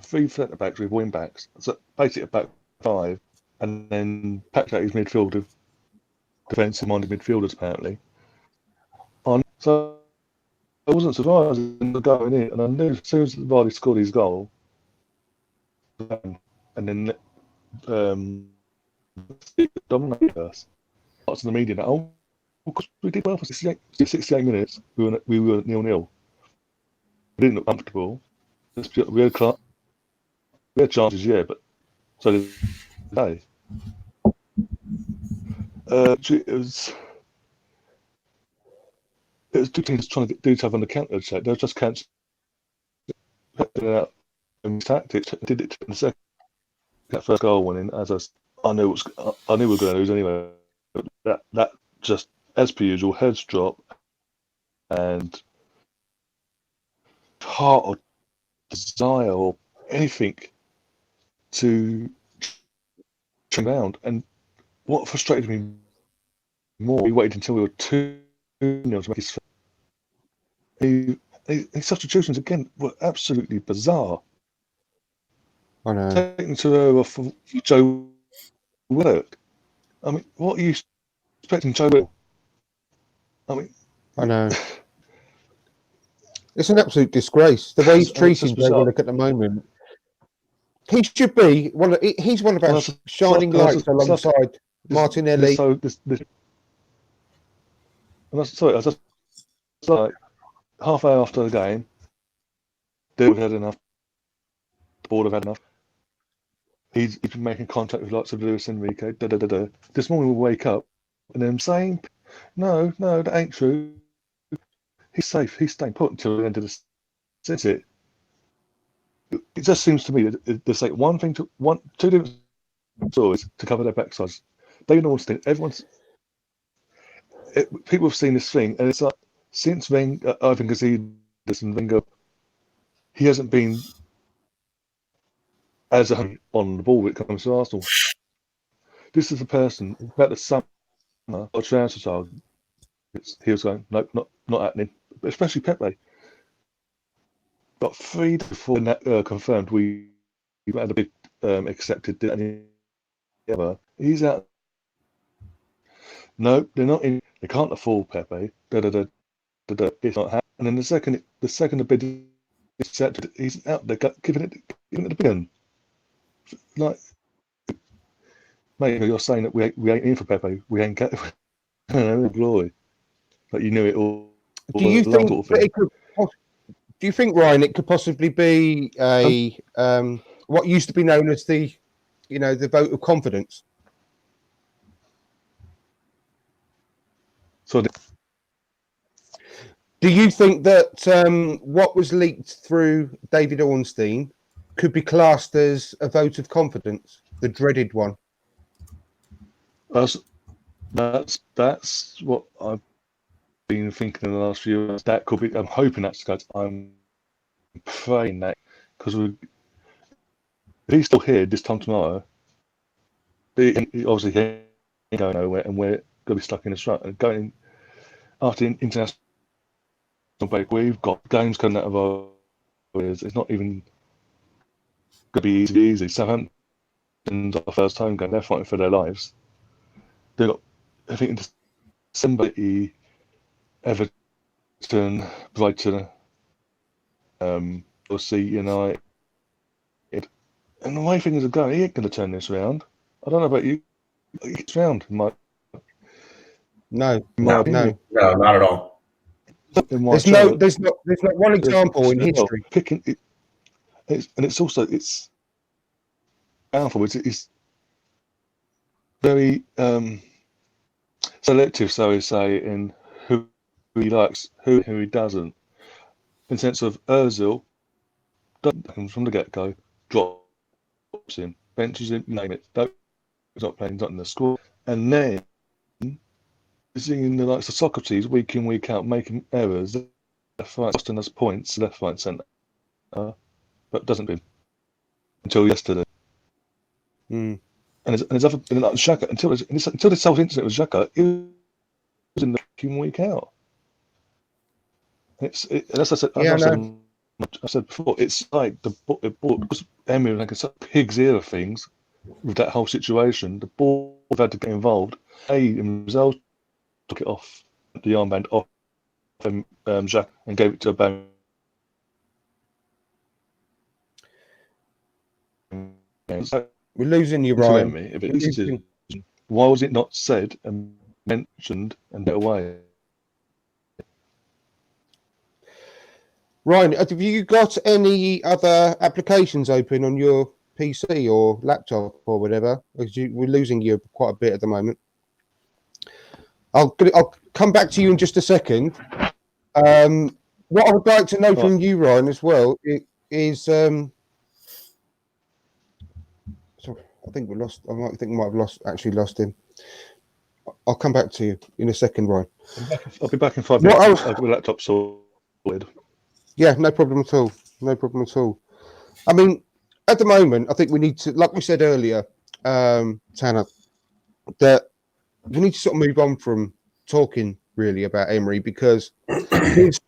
three centre backs with wing backs. So basically a back five, and then packed out his midfield with defensive-minded midfielders apparently. So I wasn't surprised going in, and I knew as soon as Vardy scored his goal, and then dominated us. Lots of the media, because we did well for 68 minutes. We were 0-0. We didn't look comfortable. We had chances, yeah, but so did they. It was two teams trying to do each other on the counter attack. They were just cancelling out tactics. Did it in the second. That first goal went in. I knew we were going to lose anyway. That just, as per usual, heads drop and heart or desire or anything to turn around. And what frustrated me more, we waited until we were 2-0 to make his. His substitutions again were absolutely bizarre. I know. Taking to for Joe Willock. I mean, what are you expecting Joe Willock? I know. It's an absolute disgrace the way he's treating Joe Willock at the moment. He should be he's one of our shining lights alongside Martinelli. I was just like half hour after the game. Dude had enough. The board have had enough. He's been making contact with lots of Luis Enrique. This morning we wake up and then saying, no, that ain't true. He's safe. He's staying put until the end of the season. It just seems to me that there's like two different stories to cover their backsides. They know people have seen this thing, and it's like since Wenger, Ivan Gazidis and Wenger, he hasn't been as on the ball when it comes to Arsenal. this is a person about the summer or transfer targets. He was going, nope, not happening. But especially Pepe. Got 3 before confirmed. We had a big accepted. Did ever? He's out. No, they're not in. They can't afford Pepe. It's not happening. And then the second the bid is accepted, he's out there giving it the big one. Like, mate, you're saying that we ain't in for Pepe. We ain't getting glory. Like, you knew it all. Do you think that it could? Do you think, Ryan, it could possibly be a what used to be known as the vote of confidence? So, do you think that what was leaked through David Ornstein could be classed as a vote of confidence, the dreaded one? That's what I've been thinking in the last few years. That could be. I'm hoping that's the case. I'm praying that, because if he's still here this time tomorrow, he obviously can't go nowhere, and we're going to be stuck in a strut. And going after international break, we've got games coming out of our ears. It's not even going to be easy. Southampton's our first home game. They're fighting for their lives. They've got, I think, in December, Everton, Brighton, we'll see United. And the way things are going, he ain't going to turn this round. I don't know about you. It's round. No, not at all. There's not one example in history. It's powerful. It's very selective, so we say, in who he likes, who he doesn't. In the sense of Ozil, from the get-go, drops him, benches him, name it. He's not playing, he's not in the squad. And then seeing the likes of Socrates week in, week out, making errors, left, right, costing us points, left, right, centre. But doesn't be until yesterday. Mm. And there's other, and like Xhaka, until this whole incident with Xhaka, he was in the week in, week out. As I said before, it's like because Emery was making such pig's ear of things with that whole situation. The board had to get involved. Himself took it off, the armband off Xhaka, and gave it to a bang. We're losing you, Ryan. Why was it not said and mentioned and get away? Ryan, have you got any other applications open on your PC or laptop or whatever? We're losing you quite a bit at the moment. I'll come back to you in just a second. What I would like to know from you, Ryan, as well, is sorry, I think we lost. I might have lost him. I'll come back to you in a second, Ryan. I'll be back in 5 minutes. I've got my laptop sorted. Yeah, no problem at all. No problem at all. I mean, at the moment, I think we need to, like we said earlier, Tanner, that we need to sort of move on from talking really about Emery, because his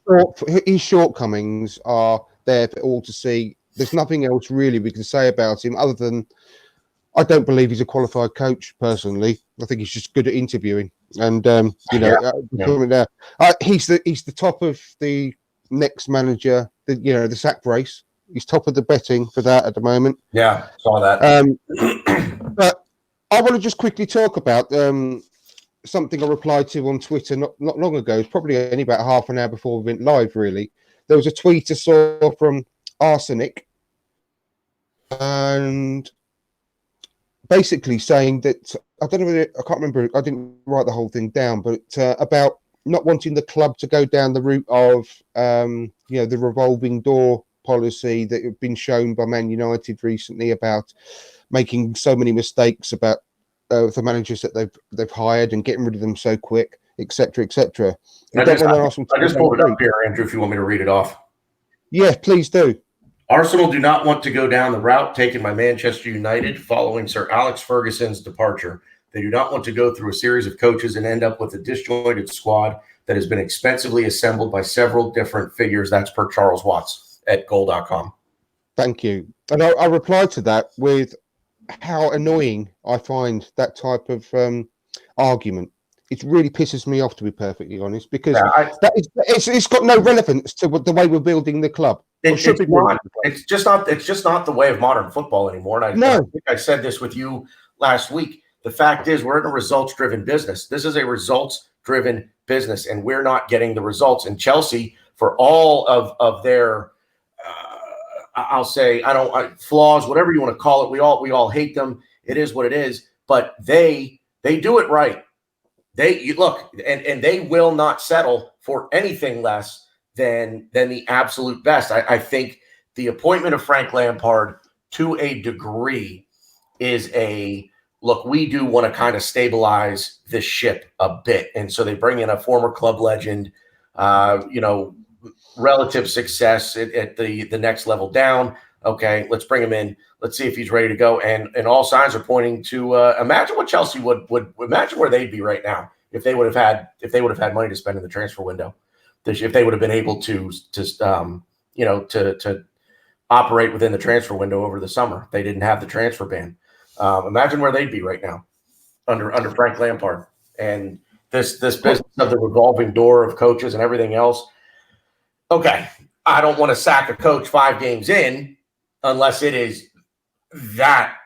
shortcomings are there for all to see. There's nothing else really we can say about him other than I don't believe he's a qualified coach personally. I think he's just good at interviewing, and he's the top of the next manager, the sack race. He's top of the betting for that at the moment. Yeah, saw that. But I want to just quickly talk about something I replied to on Twitter not long ago. It's probably only about half an hour before we went live, really. There was a tweet I saw from Arsenic, and basically saying that, I don't know, I can't remember, I didn't write the whole thing down, but about not wanting the club to go down the route of the revolving door policy that had been shown by Man United recently, about making so many mistakes about the managers that they've hired and getting rid of them so quick, etc., etc. I just pulled it up here, Andrew, if you want me to read it off. Yeah, please do. Arsenal do not want to go down the route taken by Manchester United following Sir Alex Ferguson's departure. They do not want to go through a series of coaches and end up with a disjointed squad that has been expensively assembled by several different figures. That's per Charles Watts at goal.com. Thank you. And I replied to that with how annoying I find that type of argument. It really pisses me off, to be perfectly honest, because it's got no relevance to the way we're building the club. It's just not the way of modern football anymore. And I think I said this with you last week. The fact is, we're in a results-driven business. This is a results-driven business, and we're not getting the results. And Chelsea, for all of their I'll say flaws, whatever you want to call it. We all hate them. It is what it is. But they do it right. They look and they will not settle for anything less than the absolute best. I think the appointment of Frank Lampard to a degree is a look. We do want to kind of stabilize this ship a bit, and so they bring in a former club legend. Relative success at the next level down. Okay, let's bring him in. Let's see if he's ready to go. And all signs are pointing to imagine what Chelsea would imagine where they'd be right now if they would have had money to spend in the transfer window. If they would have been able to operate within the transfer window over the summer. They didn't have the transfer ban. Imagine where they'd be right now under Frank Lampard. And this business of the revolving door of coaches and everything else. Okay, I don't want to sack a coach 5 games in unless it is that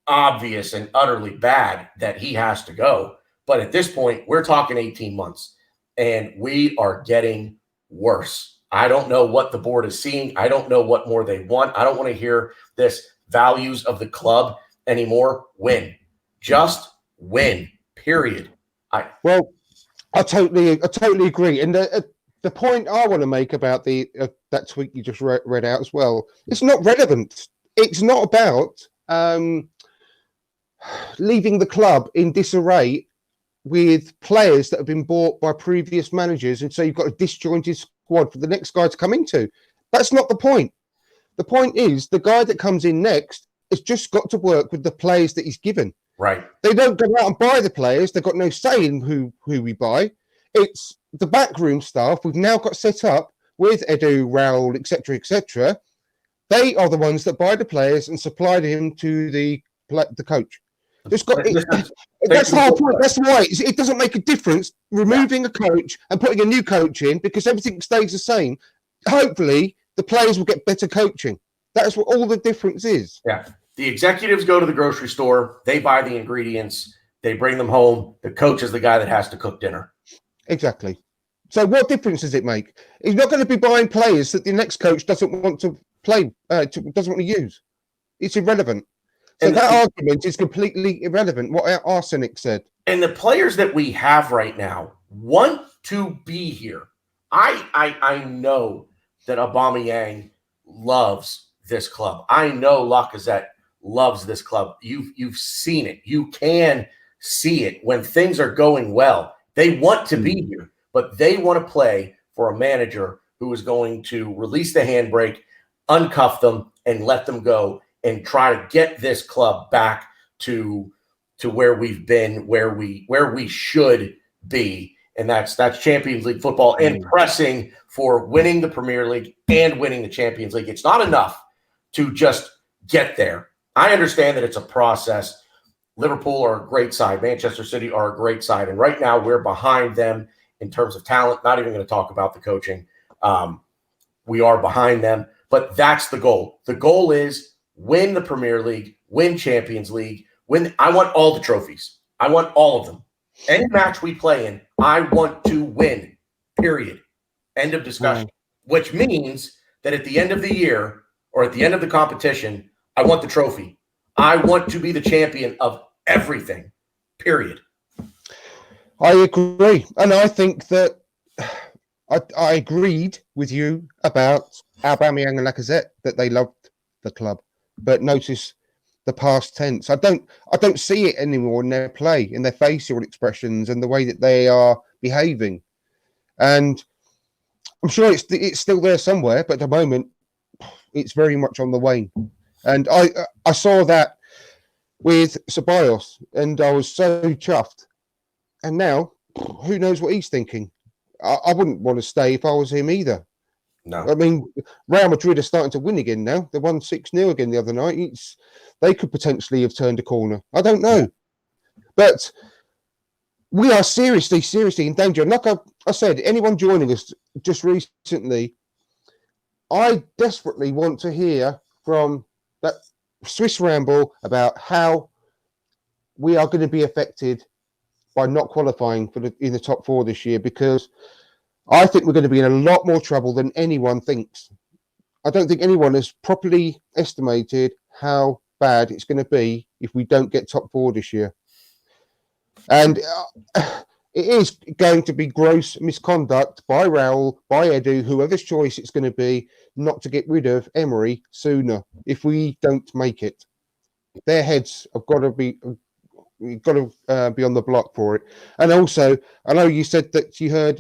obvious and utterly bad that he has to go. But at this point, we're talking 18 months, and we are getting worse. I don't know what the board is seeing. I don't know what more they want. I don't want to hear this values of the club anymore. Win. Just win, period. I totally agree. And the point I want to make about that tweet you just read out as well, it's not relevant. It's not about leaving the club in disarray with players that have been bought by previous managers, and so you've got a disjointed squad for the next guy to come into. That's not the point. The point is the guy that comes in next has just got to work with the players that he's given. Right. They don't go out and buy the players. They've got no say in who we buy. It's the backroom staff we've now got set up with Edu, Raul, etc. They are the ones that buy the players and supply them to the coach. That's the whole point. That's why it doesn't make a difference removing a coach and putting a new coach in, because everything stays the same. Hopefully, the players will get better coaching. That's what all the difference is. Yeah. The executives go to the grocery store. They buy the ingredients. They bring them home. The coach is the guy that has to cook dinner. Exactly. So what difference does it make? He's not going to be buying players that the next coach doesn't want to play, doesn't want to use. It's irrelevant. So that argument is completely irrelevant, what Arsenic said. And the players that we have right now want to be here. I know that Aubameyang loves this club. I know Lacazette loves this club. You've seen it. You can see it when things are going well. They want to be here, but they want to play for a manager who is going to release the handbrake, uncuff them, and let them go and try to get this club back to where we've been, where we should be. And that's Champions League football and pressing for winning the Premier League and winning the Champions League. It's not enough to just get there. I understand that it's a process. Liverpool are a great side. Manchester City are a great side. And right now we're behind them in terms of talent. Not even going to talk about the coaching. We are behind them. But that's the goal. The goal is win the Premier League, win Champions League, win. I want all the trophies. I want all of them. Any match we play in, I want to win, period. End of discussion. Which means that at the end of the year or at the end of the competition, I want the trophy. I want to be the champion of everything, period. I agree. And I think that I agreed with you about Aubameyang and Lacazette, that they loved the club. But notice the past tense. I don't see it anymore in their play, in their facial expressions and the way that they are behaving. And I'm sure it's still there somewhere, but at the moment, it's very much on the wane. And I saw that with Ceballos, and I was so chuffed. And now, who knows what he's thinking? I wouldn't want to stay if I was him either. No. I mean, Real Madrid are starting to win again now. They won 6-0 again the other night. They could potentially have turned a corner. I don't know. But we are seriously, seriously in danger. And like I said, anyone joining us just recently, I desperately want to hear from that Swiss Ramble about how we are going to be affected by not qualifying in the top 4 this year, because I think we're going to be in a lot more trouble than anyone thinks. I don't think anyone has properly estimated how bad it's going to be if we don't get top 4 this year. And it is going to be gross misconduct by Raul, by Edu, whoever's choice it's going to be, not to get rid of Emery sooner if we don't make it. Their heads have got to be... You've got to be on the block for it. And also, I know you said that you heard,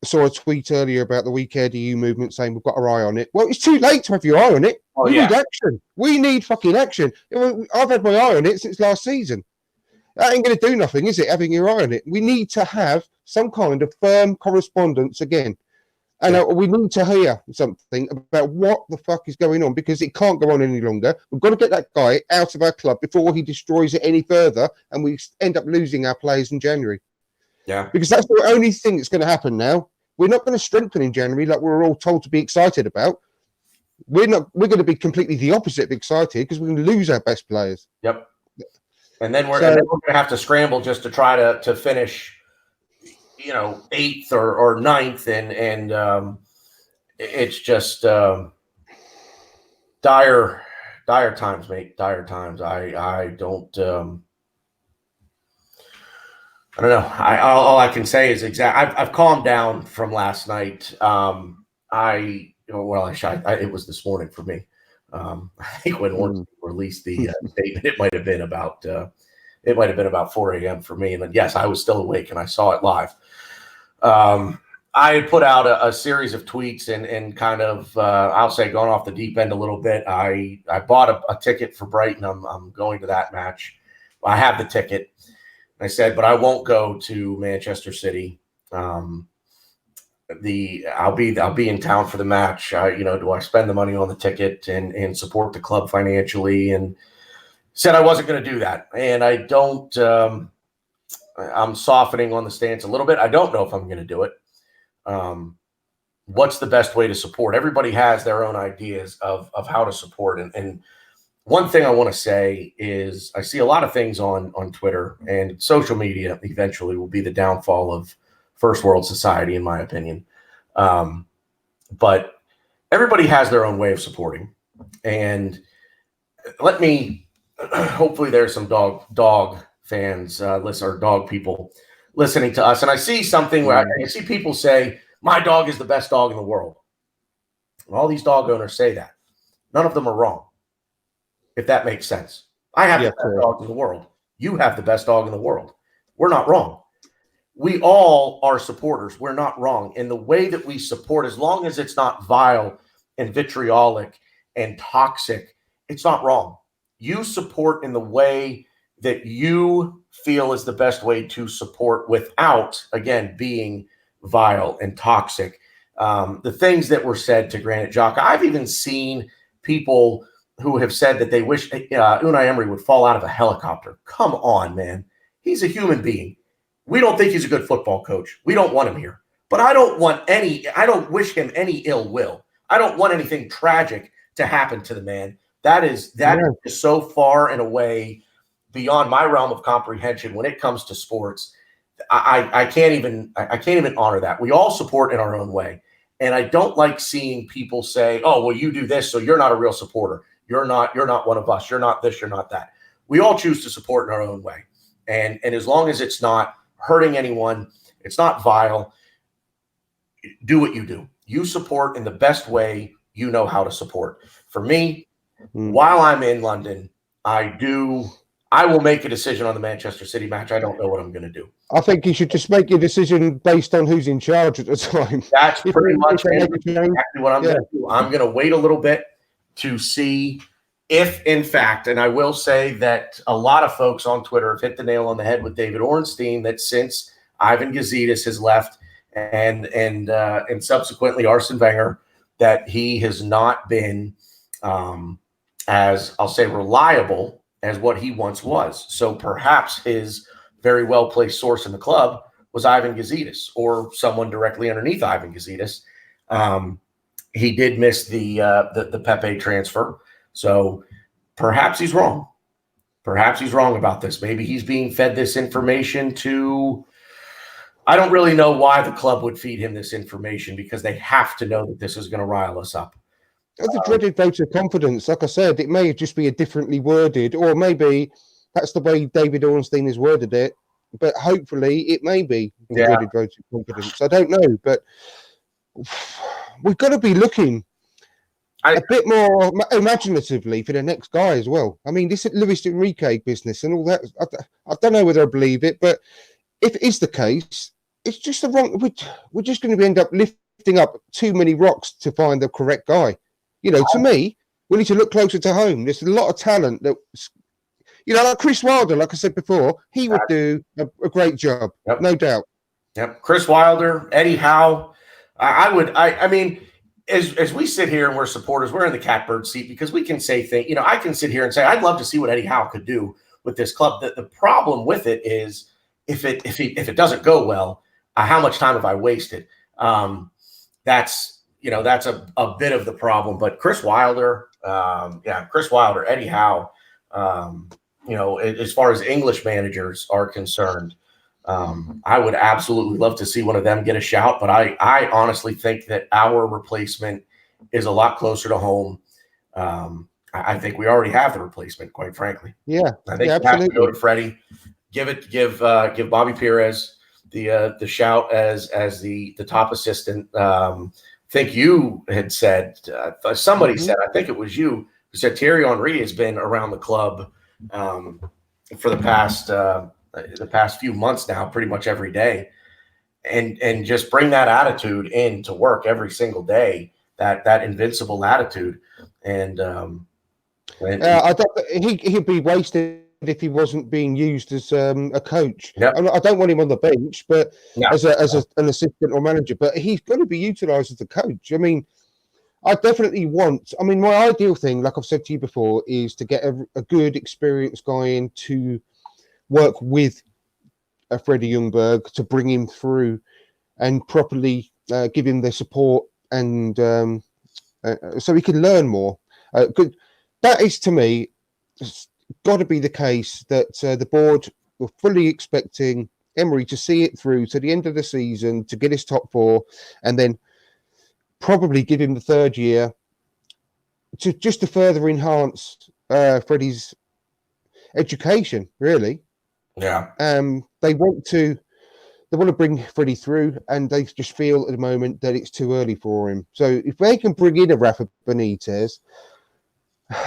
saw a tweet earlier about the Weak EDU movement saying we've got our eye on it. Well, it's too late to have your eye on it. We need action. We need fucking action. I've had my eye on it since last season. That ain't going to do nothing, is it, having your eye on it? We need to have some kind of firm correspondence again. And we need to hear something about what the fuck is going on, because it can't go on any longer. We've got to get that guy out of our club before he destroys it any further and we end up losing our players in January. Yeah. Because that's the only thing that's going to happen now. We're not going to strengthen in January like we're all told to be excited about. We're going to be completely the opposite of excited because we're going to lose our best players. Yep. And then we're going to have to scramble just to try to finish, 8th or 9th, and it's just dire times, mate. Dire times. I don't know. All I can say is I've calmed down from last night. It was this morning for me. I think when Orton released the statement, it might have been about 4 a.m. for me. And then, yes, I was still awake and I saw it live. I had put out a series of tweets and kind of, I'll say, gone off the deep end a little bit. I bought a ticket for Brighton. I'm going to that match. I have the ticket. I said, but I won't go to Manchester City. I'll be in town for the match. Do I spend the money on the ticket and support the club financially? And said I wasn't going to do that. And I don't. I'm softening on the stance a little bit. I don't know if I'm going to do it. What's the best way to support? Everybody has their own ideas of how to support. And one thing I want to say is I see a lot of things on Twitter, and social media eventually will be the downfall of first world society, in my opinion. But everybody has their own way of supporting. And hopefully there's some dog fans, or dog people listening to us. And I see something where I see people say, my dog is the best dog in the world. And all these dog owners say that. None of them are wrong, if that makes sense. I have the best dog in the world. You have the best dog in the world. We're not wrong. We all are supporters. We're not wrong. And the way that we support, as long as it's not vile and vitriolic and toxic, it's not wrong. You support in the way that you feel is the best way to support without, again, being vile and toxic. The things that were said to Granit Xhaka, I've even seen people who have said that they wish Unai Emery would fall out of a helicopter. Come on, man. He's a human being. We don't think he's a good football coach. We don't want him here. But I don't wish him any ill will. I don't want anything tragic to happen to the man. That is so far and away beyond my realm of comprehension when it comes to sports. I can't even honor that. We all support in our own way. And I don't like seeing people say, oh, well, you do this, so you're not a real supporter. You're not one of us. You're not this, you're not that. We all choose to support in our own way. And as long as it's not hurting anyone, it's not vile, do what you do. You support in the best way you know how to support. For me, while I'm in London, I will make a decision on the Manchester City match. I don't know what I'm going to do. I think you should just make your decision based on who's in charge at the time. That's pretty much exactly what I'm going to do. I'm going to wait a little bit to see if in fact, and I will say that a lot of folks on Twitter have hit the nail on the head with David Ornstein, that since Ivan Gazidis has left and subsequently Arsene Wenger, that he has not been as, I'll say, reliable as what he once was. So perhaps his very well-placed source in the club was Ivan Gazidis or someone directly underneath Ivan Gazidis. He did miss the Pepe transfer. So perhaps he's wrong. Perhaps he's wrong about this. Maybe he's being fed this information to – I don't really know why the club would feed him this information, because they have to know that this is going to rile us up. The dreaded vote of confidence. Like I said, it may just be a differently worded, or maybe that's the way David Ornstein has worded it, but hopefully it may be the dreaded vote of confidence. I don't know, but we've got to be looking a bit more imaginatively for the next guy as well. I mean, this Luis Enrique business and all that, I don't know whether I believe it, but if it is the case, it's just the wrong. We're just going to end up lifting up too many rocks to find the correct guy. You know, to me, we need to look closer to home. There's a lot of talent that, you know, like Chris Wilder, like I said before, he would do a great job, no doubt. Yep, Chris Wilder, Eddie Howe. I mean, as we sit here and we're supporters, we're in the catbird seat because we can say things. You know, I can sit here and say, I'd love to see what Eddie Howe could do with this club. The problem with it is if it doesn't go well, how much time have I wasted? That's a bit of the problem. But Chris Wilder, Eddie Howe, as far as English managers are concerned, I would absolutely love to see one of them get a shout, but I honestly think that our replacement is a lot closer to home. I think we already have the replacement, quite frankly. Yeah, I think absolutely. You have to go to Freddie, give Bobby Perez the shout as the top assistant. I think you had said somebody said, I think it was you who said Thierry Henry has been around the club for the past few months now, pretty much every day, and just bring that attitude in to work every single day, that invincible attitude. And I don't, he'd be wasted if he wasn't being used as a coach. Yep. I don't want him on the bench, but as an assistant or manager, but he's going to be utilised as a coach. I mean, I definitely want. I mean, my ideal thing, like I've said to you before, is to get a good, experienced guy in to work with Freddie Ljungberg to bring him through and properly give him the support and so he can learn more. That is, to me, got to be the case that the board were fully expecting Emery to see it through to the end of the season, to get his top four, and then probably give him the third year to further enhance Freddie's education, really. Yeah. They want to bring Freddie through, and they just feel at the moment that it's too early for him. So if they can bring in a Rafa Benitez,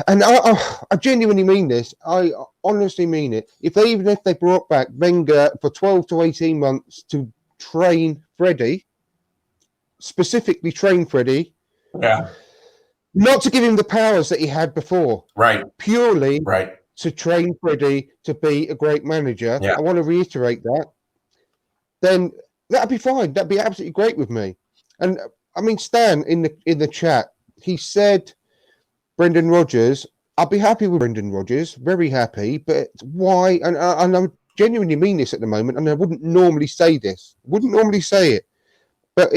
and I genuinely mean this, I honestly mean it. If they brought back Wenger for 12 to 18 months to train Freddie, specifically train Freddie, not to give him the powers that he had before, purely to train Freddie to be a great manager. I want to reiterate that. Then that'd be fine. That'd be absolutely great with me. And I mean, Stan in the chat, he said Brendan Rodgers. I'll be happy with Brendan Rodgers, very happy. But why? And I genuinely mean this at the moment. And I wouldn't normally say this. Wouldn't normally say it. But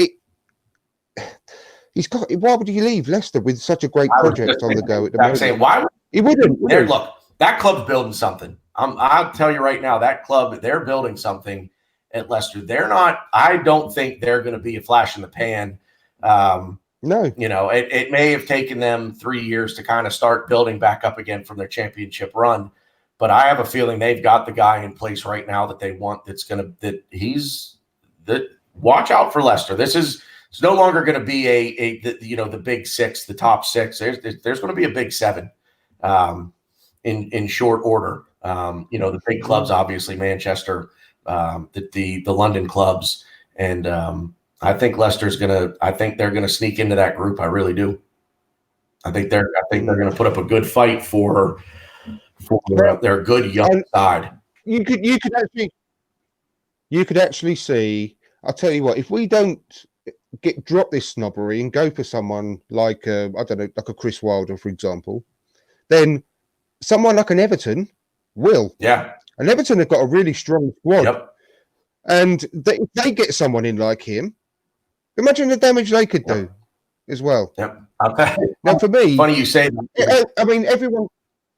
he's got. Why would he leave Leicester with such a great project on the go at the moment? Saying, why would he wouldn't? Look, that club's building something. I'll tell you right now, that club, they're building something at Leicester. They're not. I don't think they're going to be a flash in the pan. No, it may have taken them 3 years to kind of start building back up again from their championship run, but I have a feeling they've got the guy in place right now that they want. Watch out for Leicester. It's no longer going to be the big six, the top six. There's going to be a big seven in short order. The big clubs, obviously Manchester, the London clubs, and I think they're going to sneak into that group. I really do. I think they're going to put up a good fight for their good young side. You could actually see. I'll tell you what. If we don't drop this snobbery and go for someone like I don't know, like a Chris Wilder, for example, then someone like an Everton will. Yeah. And Everton have got a really strong squad. Yep. And if they get someone in like him, imagine the damage they could do as well. Yep. Now, for me, funny you say that. I mean, everyone.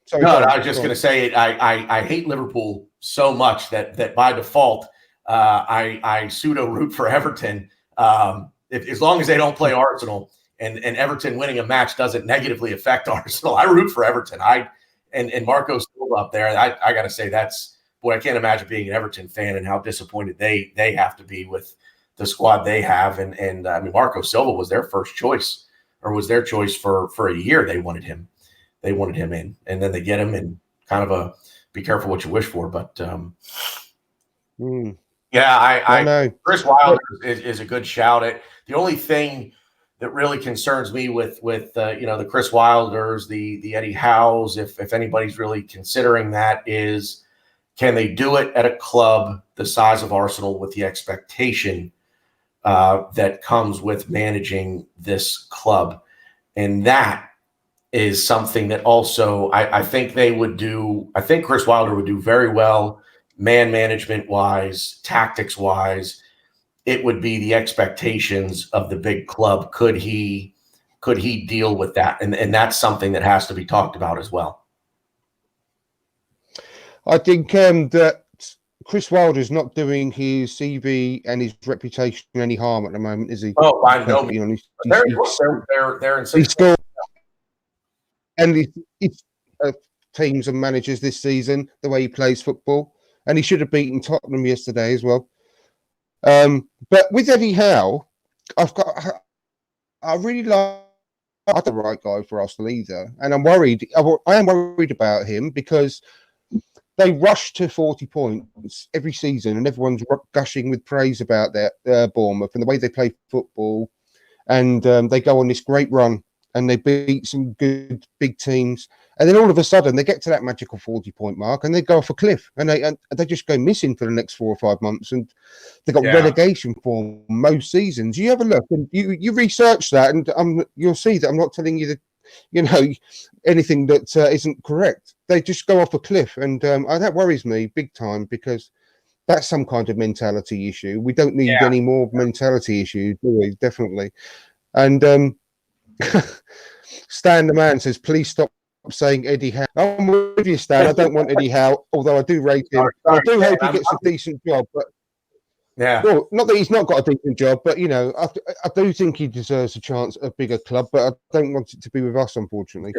Sorry, no, I was just going to say I hate Liverpool so much that by default I pseudo root for Everton. As long as they don't play Arsenal and Everton winning a match doesn't negatively affect Arsenal, I root for Everton. And Marco Silva up there. I got to say I can't imagine being an Everton fan and how disappointed they have to be with the squad they have. And I mean, Marco Silva was their first choice, or was their choice for a year. They wanted him in, and then they get him in kind of a be careful what you wish for. But yeah, I know Chris Wilder is a good shout. The only thing that really concerns me with the Chris Wilders, the Eddie Howes, if anybody's really considering that, is can they do it at a club the size of Arsenal with the expectation that comes with managing this club? And that is something that also I think they would do. I think Chris Wilder would do very well, man management wise, tactics wise. It would be the expectations of the big club. Could he deal with that? And that's something that has to be talked about as well. I think that Chris Wilder is not doing his CV and his reputation any harm at the moment, is he? Oh, I know. They're insane. And he's teams and managers this season, the way he plays football. And he should have beaten Tottenham yesterday as well. But with Eddie Howe, I really like the right guy for Arsenal either. And I'm worried. I am worried about him because they rush to 40 points every season and everyone's gushing with praise about their Bournemouth and the way they play football. And they go on this great run and they beat some good big teams. And then all of a sudden they get to that magical 40-point mark and they go off a cliff and they just go missing for the next 4 or 5 months. And they got relegation form most seasons. You have a look and you research that and you'll see that I'm not telling you that, anything that isn't correct. They just go off a cliff. And that worries me big time because that's some kind of mentality issue. We don't need any more mentality issues, do we? Definitely. And Stan the man says, please stop saying Eddie Howe. I'm with you, Stan. I don't want Eddie Howe, although I do rate him. I do hope he gets a decent job. But well, not that he's not got a decent job, but I do think he deserves a chance at a bigger club. But I don't want it to be with us, unfortunately.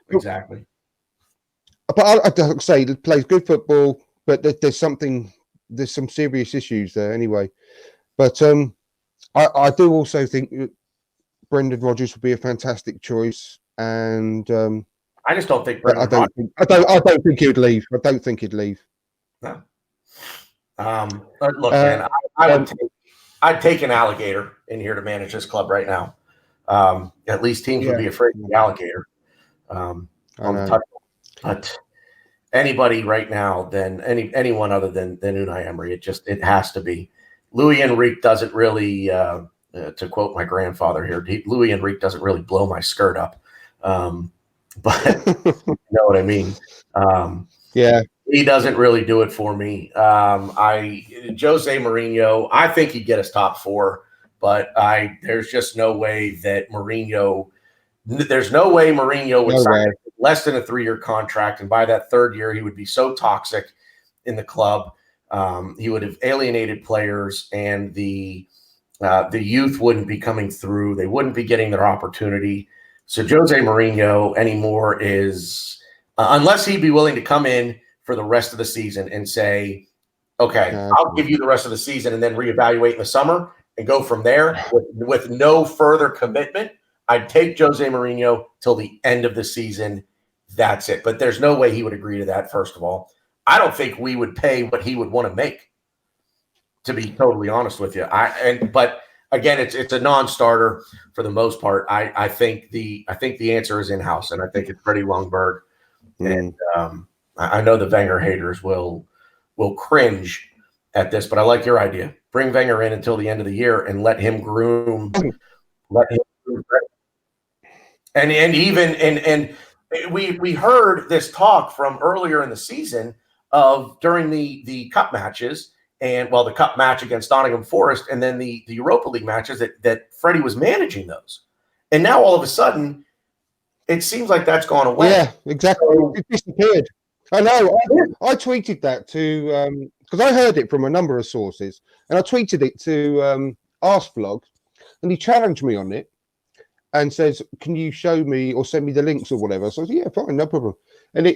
Exactly. But I don't say he plays good football, but there's some serious issues there anyway. But I do also think that Brendan Rodgers would be a fantastic choice, and I just don't think. I don't think he'd leave. I don't think he'd leave. No. Look, man, I'd take an alligator in here to manage this club right now. At least teams would be afraid of the alligator. But anybody right now, then anyone other than Unai Emery, it has to be. Louis Enrique doesn't really, to quote my grandfather here, Louis Enrique doesn't really blow my skirt up. But you know what I mean? He doesn't really do it for me. Jose Mourinho, I think he'd get us top 4, but there's just no way that Mourinho would sign less than a 3-year contract. And by that 3rd year, he would be so toxic in the club. He would have alienated players, and the youth wouldn't be coming through. They wouldn't be getting their opportunity. So Jose Mourinho anymore is, unless he'd be willing to come in for the rest of the season and say, okay, I'll give you the rest of the season and then reevaluate in the summer and go from there with no further commitment. I'd take Jose Mourinho till the end of the season. That's it. But there's no way he would agree to that, first of all. I don't think we would pay what he would want to make, to be totally honest with you. But again, it's a non-starter for the most part. I think the answer is in-house, and I think it's Freddie Ljungberg. And I know the Wenger haters will cringe at this, but I like your idea. Bring Wenger in until the end of the year and let him groom. And we heard this talk from earlier in the season of during the cup matches, and the cup match against Nottingham Forest, and then the Europa League matches that Freddie was managing those, and now all of a sudden it seems like that's gone away. Yeah, exactly. It disappeared. I know. I tweeted that to because I heard it from a number of sources, and I tweeted it to Arsvlog, and he challenged me on it and says, "Can you show me or send me the links or whatever?" So I said, "Yeah, fine, no problem." And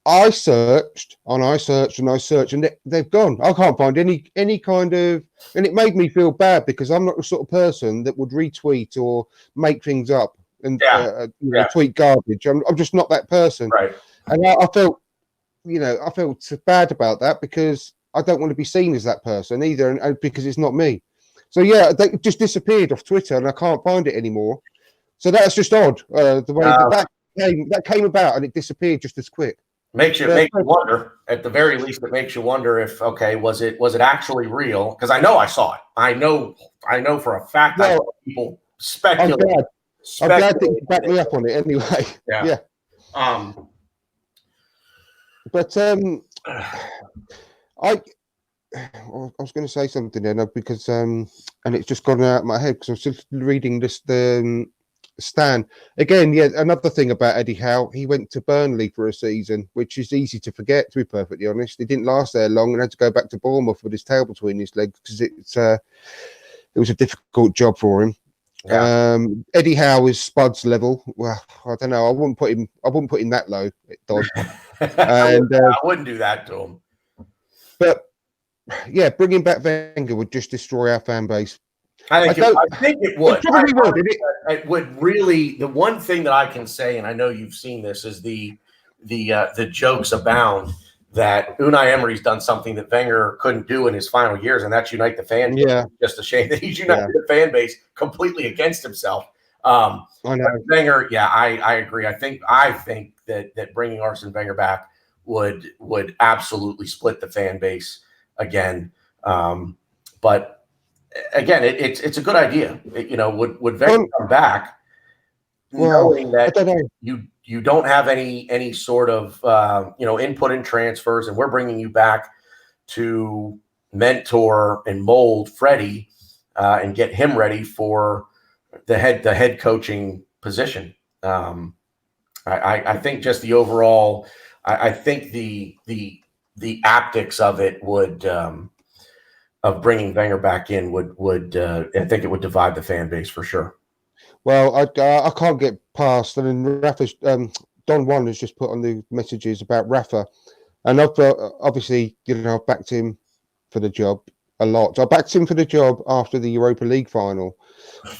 I searched, and they've gone. I can't find any kind of, and it made me feel bad because I'm not the sort of person that would retweet or make things up and tweet garbage. I'm just not that person. Right. And I felt, I felt bad about that because I don't want to be seen as that person either, and because it's not me. So yeah, they just disappeared off Twitter, and I can't find it anymore. So that's just odd. The way that came about, and it disappeared just as quick. Makes you wonder. At the very least, it makes you wonder if was it actually real? Because I know I saw it. I know for a fact that people speculate. I'm glad that you backed me up on it anyway. Yeah. But I was going to say something then because and it's just gone out of my head because I was just reading this Stan again. Yeah, another thing about Eddie Howe, he went to Burnley for a season, which is easy to forget, to be perfectly honest. He didn't last there long and had to go back to Bournemouth with his tail between his legs because it was a difficult job for him. Yeah. Eddie Howe is Spud's level. Well, I don't know. I wouldn't put him that low, Don. And I wouldn't do that to him. But yeah, bringing back Wenger would just destroy our fan base. I think it would. It probably would. It would really. The one thing that I can say, and I know you've seen this, is the jokes abound that Unai Emery's done something that Wenger couldn't do in his final years, and that's unite the fan base. Yeah. Just a shame that he's united the fan base completely against himself. I know. Wenger, I agree. I think that bringing Arsene Wenger back would absolutely split the fan base again. But again, it's a good idea. Would Wenger come back knowing that you don't have any sort of input in transfers, and we're bringing you back to mentor and mold Freddie and get him ready for the head coaching position. I think just the overall, I think the optics of it would. Of bringing Wenger back in would I think it would divide the fan base for sure. Well, I can't get past. I mean, Rafa's Don Juan has just put on the messages about Rafa, and I've obviously I've backed him for the job a lot. I backed him for the job after the Europa League final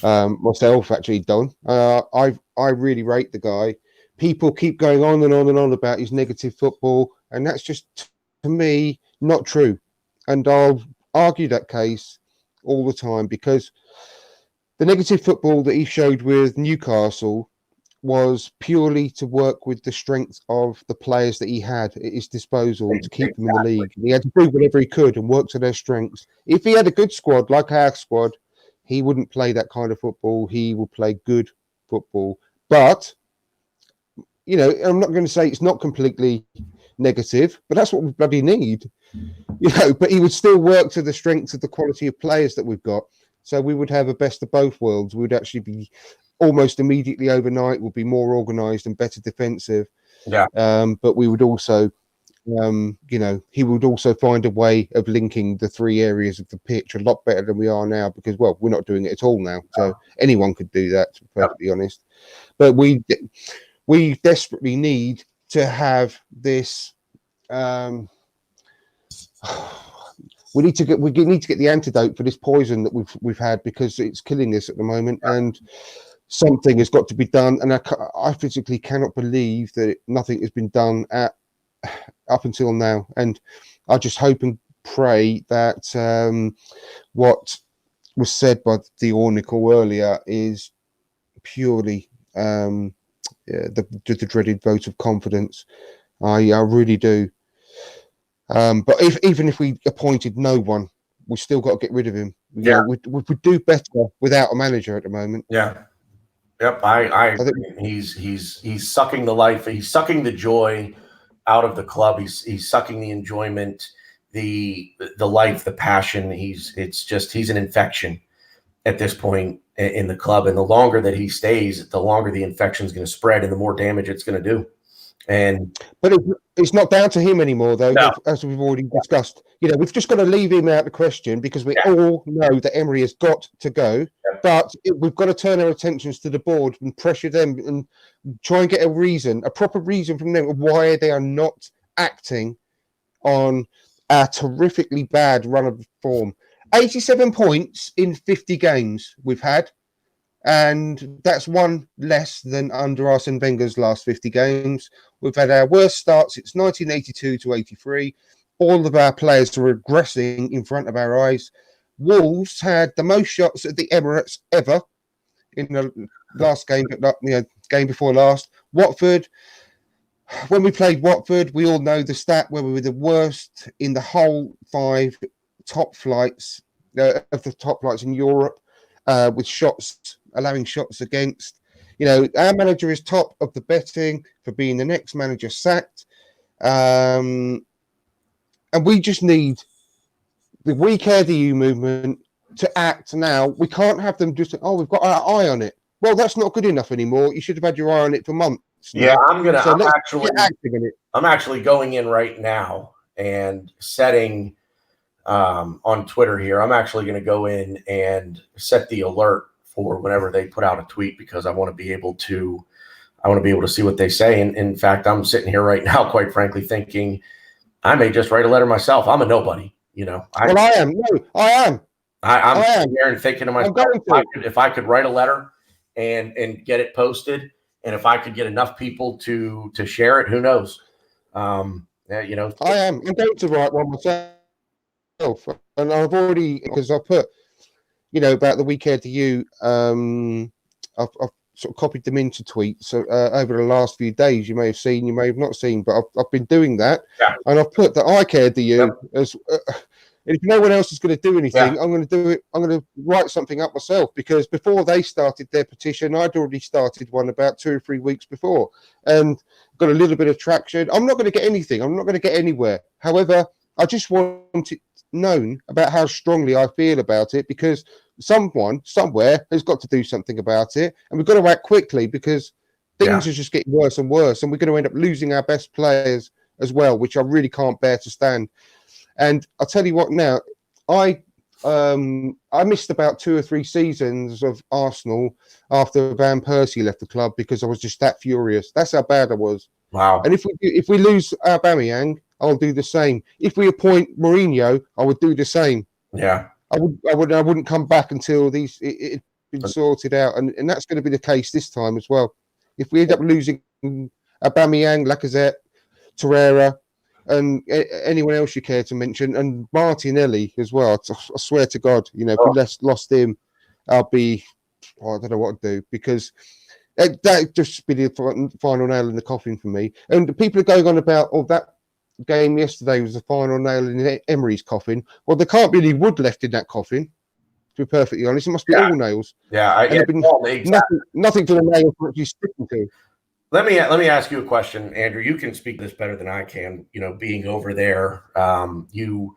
myself. Actually, Don, I really rate the guy. People keep going on and on and on about his negative football, and that's just to me not true. And I'll argue that case all the time because the negative football that he showed with Newcastle was purely to work with the strength of the players that he had at his disposal to keep them in the league. He had to do whatever he could and work to their strengths. If he had a good squad like our squad, he wouldn't play that kind of football. He would play good football. But, I'm not going to say it's not completely negative, but that's what we bloody need. But he would still work to the strengths of the quality of players that we've got. So we would have a best of both worlds. We would actually be almost immediately overnight, would be more organised and better defensive. Yeah. But we would also, he would also find a way of linking the three areas of the pitch a lot better than we are now because, well, we're not doing it at all now. So anyone could do that, to be perfectly honest. But we desperately need to have this. We need to get the antidote for this poison that we've had because it's killing us at the moment, and something has got to be done. And I physically cannot believe that nothing has been done up until now. And I just hope and pray that what was said by the Ornicle earlier is purely the dreaded vote of confidence. I really do. But even if we appointed no one, we still got to get rid of him. You know, we do better without a manager at the moment. Yeah. Yep. I agree. He's sucking the life. He's sucking the joy out of the club. He's sucking the enjoyment, the life, the passion. He's an infection at this point in the club. And the longer that he stays, the longer the infection is going to spread and the more damage it's going to do. But it's not down to him anymore, though, No. as we've already discussed. You know, we've just got to leave him out of the question because we all know that Emery has got to go. Yeah. But we've got to turn our attentions to the board and pressure them and try and get a proper reason from them why they are not acting on a terrifically bad run of form. 87 points in 50 games we've had. And that's one less than under Arsene Wenger's last 50 games. We've had our worst start since 1982 to 83. All of our players are regressing in front of our eyes. Wolves had the most shots at the Emirates ever in the last game, but not game before last. Watford, when we played Watford, we all know the stat where we were the worst in the whole 5 top flights of the top flights in Europe with shots. Allowing shots against, our manager is top of the betting for being the next manager sacked. And we just need the We Care DU movement to act now. We can't have them just, we've got our eye on it. Well, that's not good enough anymore. You should have had your eye on it for months. Yeah, I'm actually going in right now and setting on Twitter here. I'm actually going to go in and set the alert for whenever they put out a tweet because I want to be able to see what they say. And in fact, I'm sitting here right now, quite frankly, thinking I may just write a letter myself. I'm a nobody, I am. No, I am. I'm sitting here and thinking to myself, if I could write a letter and get it posted, and if I could get enough people to share it, who knows? I am. I'm going to write one myself, and I've already because I put. About the We Care to You, I've sort of copied them into tweets over the last few days. You may have seen, you may have not seen, but I've been doing that. Yeah. And I've put that I Care to You as if no one else is going to do anything, I'm going to do it. I'm going to write something up myself because before they started their petition, I'd already started one about 2 or 3 weeks before and got a little bit of traction. I'm not going to get anything. I'm not going to get anywhere. However, I just want it known about how strongly I feel about it because someone somewhere has got to do something about it and we've got to act quickly because things are just getting worse and worse and we're going to end up losing our best players as well, which I really can't bear to stand. And I'll tell you what now, I missed about 2 or 3 seasons of Arsenal after Van Persie left the club because I was just that furious. That's how bad I was. Wow. And if we lose Aubameyang, I'll do the same. If we appoint Mourinho, I would do the same. Yeah. I wouldn't come back until it had been sorted out. And that's going to be the case this time as well. If we end up losing Aubameyang, Lacazette, Torreira, and anyone else you care to mention, and Martinelli as well, I swear to God, if we lost him, I'll be, I don't know what to do because that just be the final nail in the coffin for me. And the people are going on about, that game yesterday was the final nail in Emery's coffin. Well, there can't be any wood left in that coffin, to be perfectly honest. It must be all nails. Yeah, nothing for the nail for actually sticking to. Let me ask you a question, Andrew. You can speak this better than I can. Being over there, you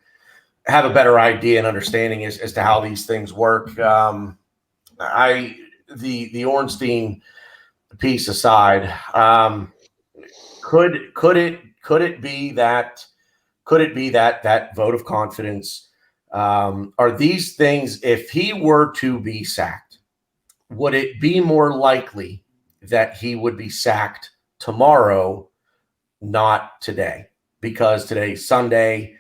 have a better idea and understanding as to how these things work. The Ornstein piece aside, could it be that vote of confidence? Are these things, if he were to be sacked, would it be more likely that he would be sacked tomorrow, not today? Because today's Sunday,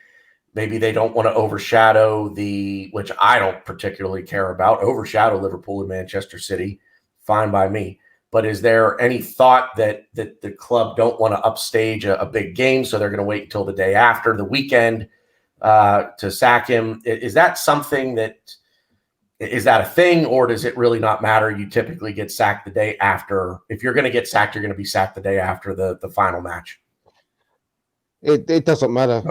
maybe they don't want to overshadow which I don't particularly care about, overshadow Liverpool and Manchester City. Fine by me. But is there any thought that the club don't want to upstage a big game, so they're going to wait until the day after the weekend to sack him? Is that something that Is that a thing, or does it really not matter? You typically get sacked the day after. If you're going to get sacked, you're going to be sacked the day after the final match. It doesn't matter.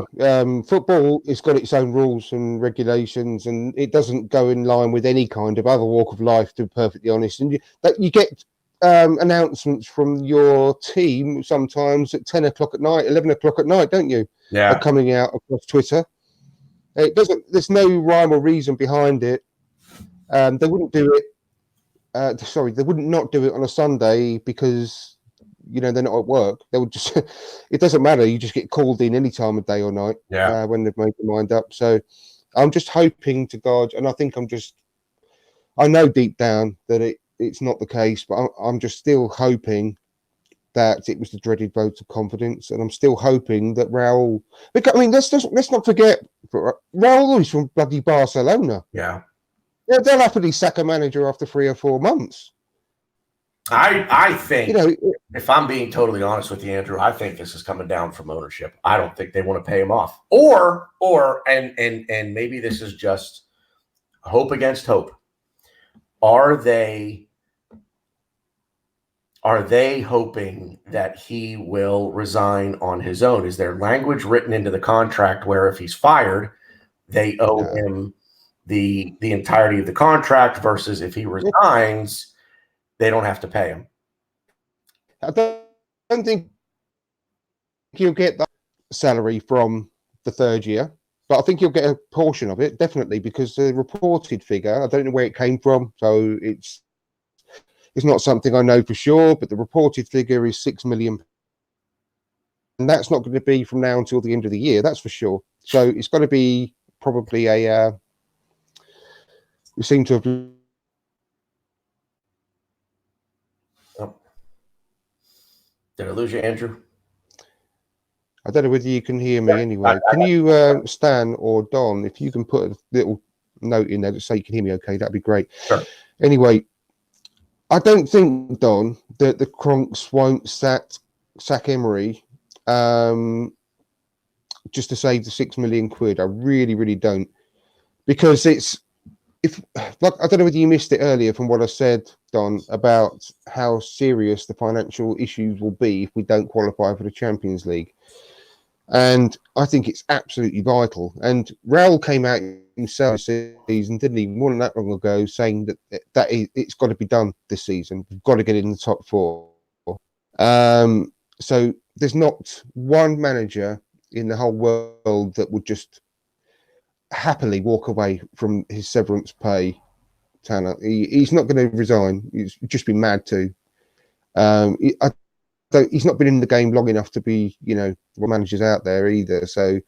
Football has got its own rules and regulations, and it doesn't go in line with any kind of other walk of life, to be perfectly honest. And you get announcements from your team sometimes at 10 o'clock at night, 11 o'clock at night, don't you? Yeah. Are coming out across Twitter. It doesn't. There's no rhyme or reason behind it. They wouldn't do it. They wouldn't not do it on a Sunday because they're not at work. They would just. It doesn't matter. You just get called in any time of day or night. Yeah. When they've made their mind up. So I'm just hoping to God, and I think I know deep down that it's not the case, but I'm just still hoping that it was the dreaded vote of confidence, and I'm still hoping that Raul. I mean, let's not forget, Raul is from bloody Barcelona. Yeah. They'll happily sack a manager after 3 or 4 months. I think, if I'm being totally honest with you, Andrew, I think this is coming down from ownership. I don't think they want to pay him off, or maybe this is just hope against hope. Are they hoping that he will resign on his own? Is there language written into the contract where if he's fired, they owe him the entirety of the contract, versus if he resigns, they don't have to pay him? I don't think you'll get that salary from the third year, but I think you'll get a portion of it, definitely, because the reported figure, I don't know where it came from, so it's not something I know for sure, but the reported figure is 6 million. And that's not going to be from now until the end of the year, that's for sure. So it's got to be probably we seem to have. Oh. Did I lose you, Andrew? I don't know whether you can hear me anyway. Can you, Stan or Don, if you can put a little note in there to say you can hear me okay, that'd be great. Sure. Anyway, I don't think, Don, that the Cronks won't sack Emery just to save the 6 million quid. I really, really don't. Because I don't know whether you missed it earlier from what I said, Don, about how serious the financial issues will be if we don't qualify for the Champions League. And I think it's absolutely vital. And Raul came out himself this season, didn't he? More than that long ago, saying that it's got to be done this season. We've got to get in the top 4. So there's not one manager in the whole world that would just happily walk away from his severance pay, Tanner. He's not going to resign. He's just been mad to. He's not been in the game long enough to be, managers out there either. So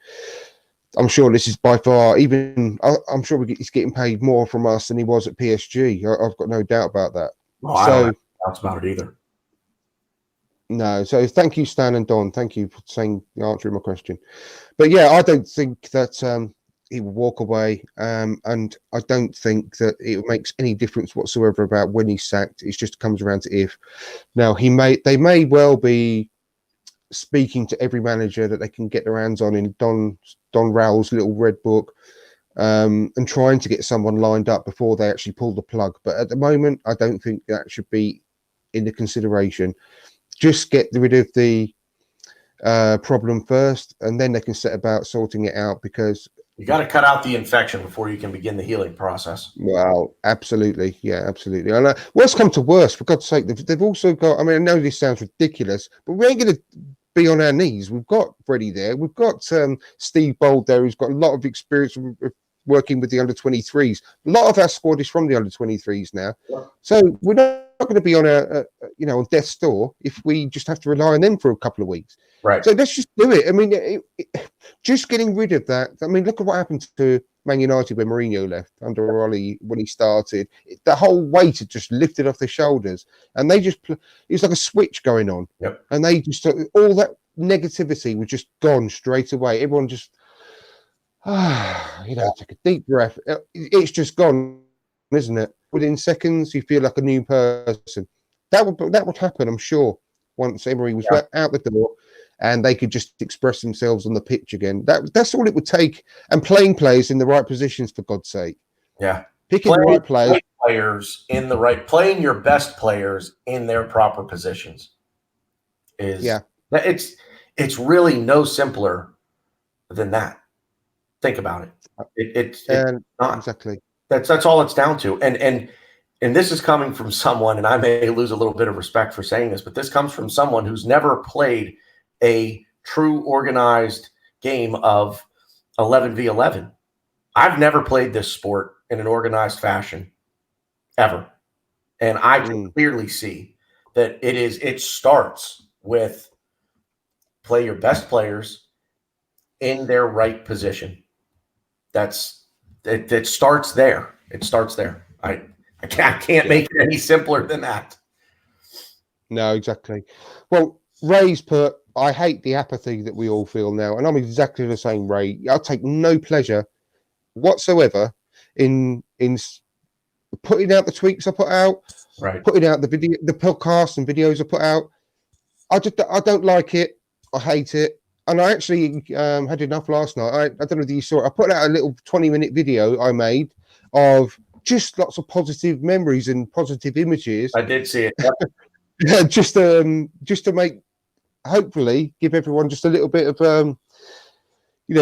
I'm sure this is by far, I'm sure he's getting paid more from us than he was at PSG. I've got no doubt about that. Well, I don't have doubts about it either. No, so thank you, Stan and Don. Thank you for answering my question. But yeah, I don't think that he will walk away, and I don't think that it makes any difference whatsoever about when he's sacked. It just comes around to if. Now they may well be speaking to every manager that they can get their hands on in Don Raul's little red book, and trying to get someone lined up before they actually pull the plug. But at the moment, I don't think that should be in the consideration. Just get rid of the problem first, and then they can set about sorting it out, because you got to cut out the infection before you can begin the healing process. Well, absolutely. Yeah, absolutely. And worst come to worst, for God's sake, they've also got, I mean, I know this sounds ridiculous, but we ain't going to be on our knees. We've got Freddie there. We've got Steve Bold there, who's got a lot of experience working with the under-23s. A lot of our squad is from the under-23s now. Yeah. So we're not going to be on on death's door if we just have to rely on them for a couple of weeks. Right. So let's just do it. I mean, just getting rid of that. I mean, look at what happened to Man United when Mourinho left under Ollie when he started. The whole weight had just lifted off their shoulders, and they just it was like a switch going on. Yep. And they just all that negativity was just gone straight away. Everyone just take a deep breath. It's just gone, isn't it? Within seconds, you feel like a new person. That would happen, I'm sure, once Emery was out the door and they could just express themselves on the pitch again. That's all it would take, and playing players in the right positions, for God's sake. Yeah. Picking the right players. Playing your best players in their proper positions is it's really no simpler than that. Think about it. It's not exactly. That's all it's down to. And this is coming from someone, and I may lose a little bit of respect for saying this, but this comes from someone who's never played a true organized game of 11v11. I've never played this sport in an organized fashion ever. And I can clearly see that it starts with play your best players in their right position. It starts there. It starts there. I can't make it any simpler than that. No, exactly. Well, Ray's put, I hate the apathy that we all feel now. And I'm exactly the same, Ray. I take no pleasure whatsoever in putting out the tweets I put out, right? Putting out the podcasts and videos I put out. I don't like it. I hate it. And I actually had enough last night. I don't know if you saw it. I put out a little 20-minute video I made of just lots of positive memories and positive images. I did see it. Yeah, just to make, hopefully, give everyone just a little bit of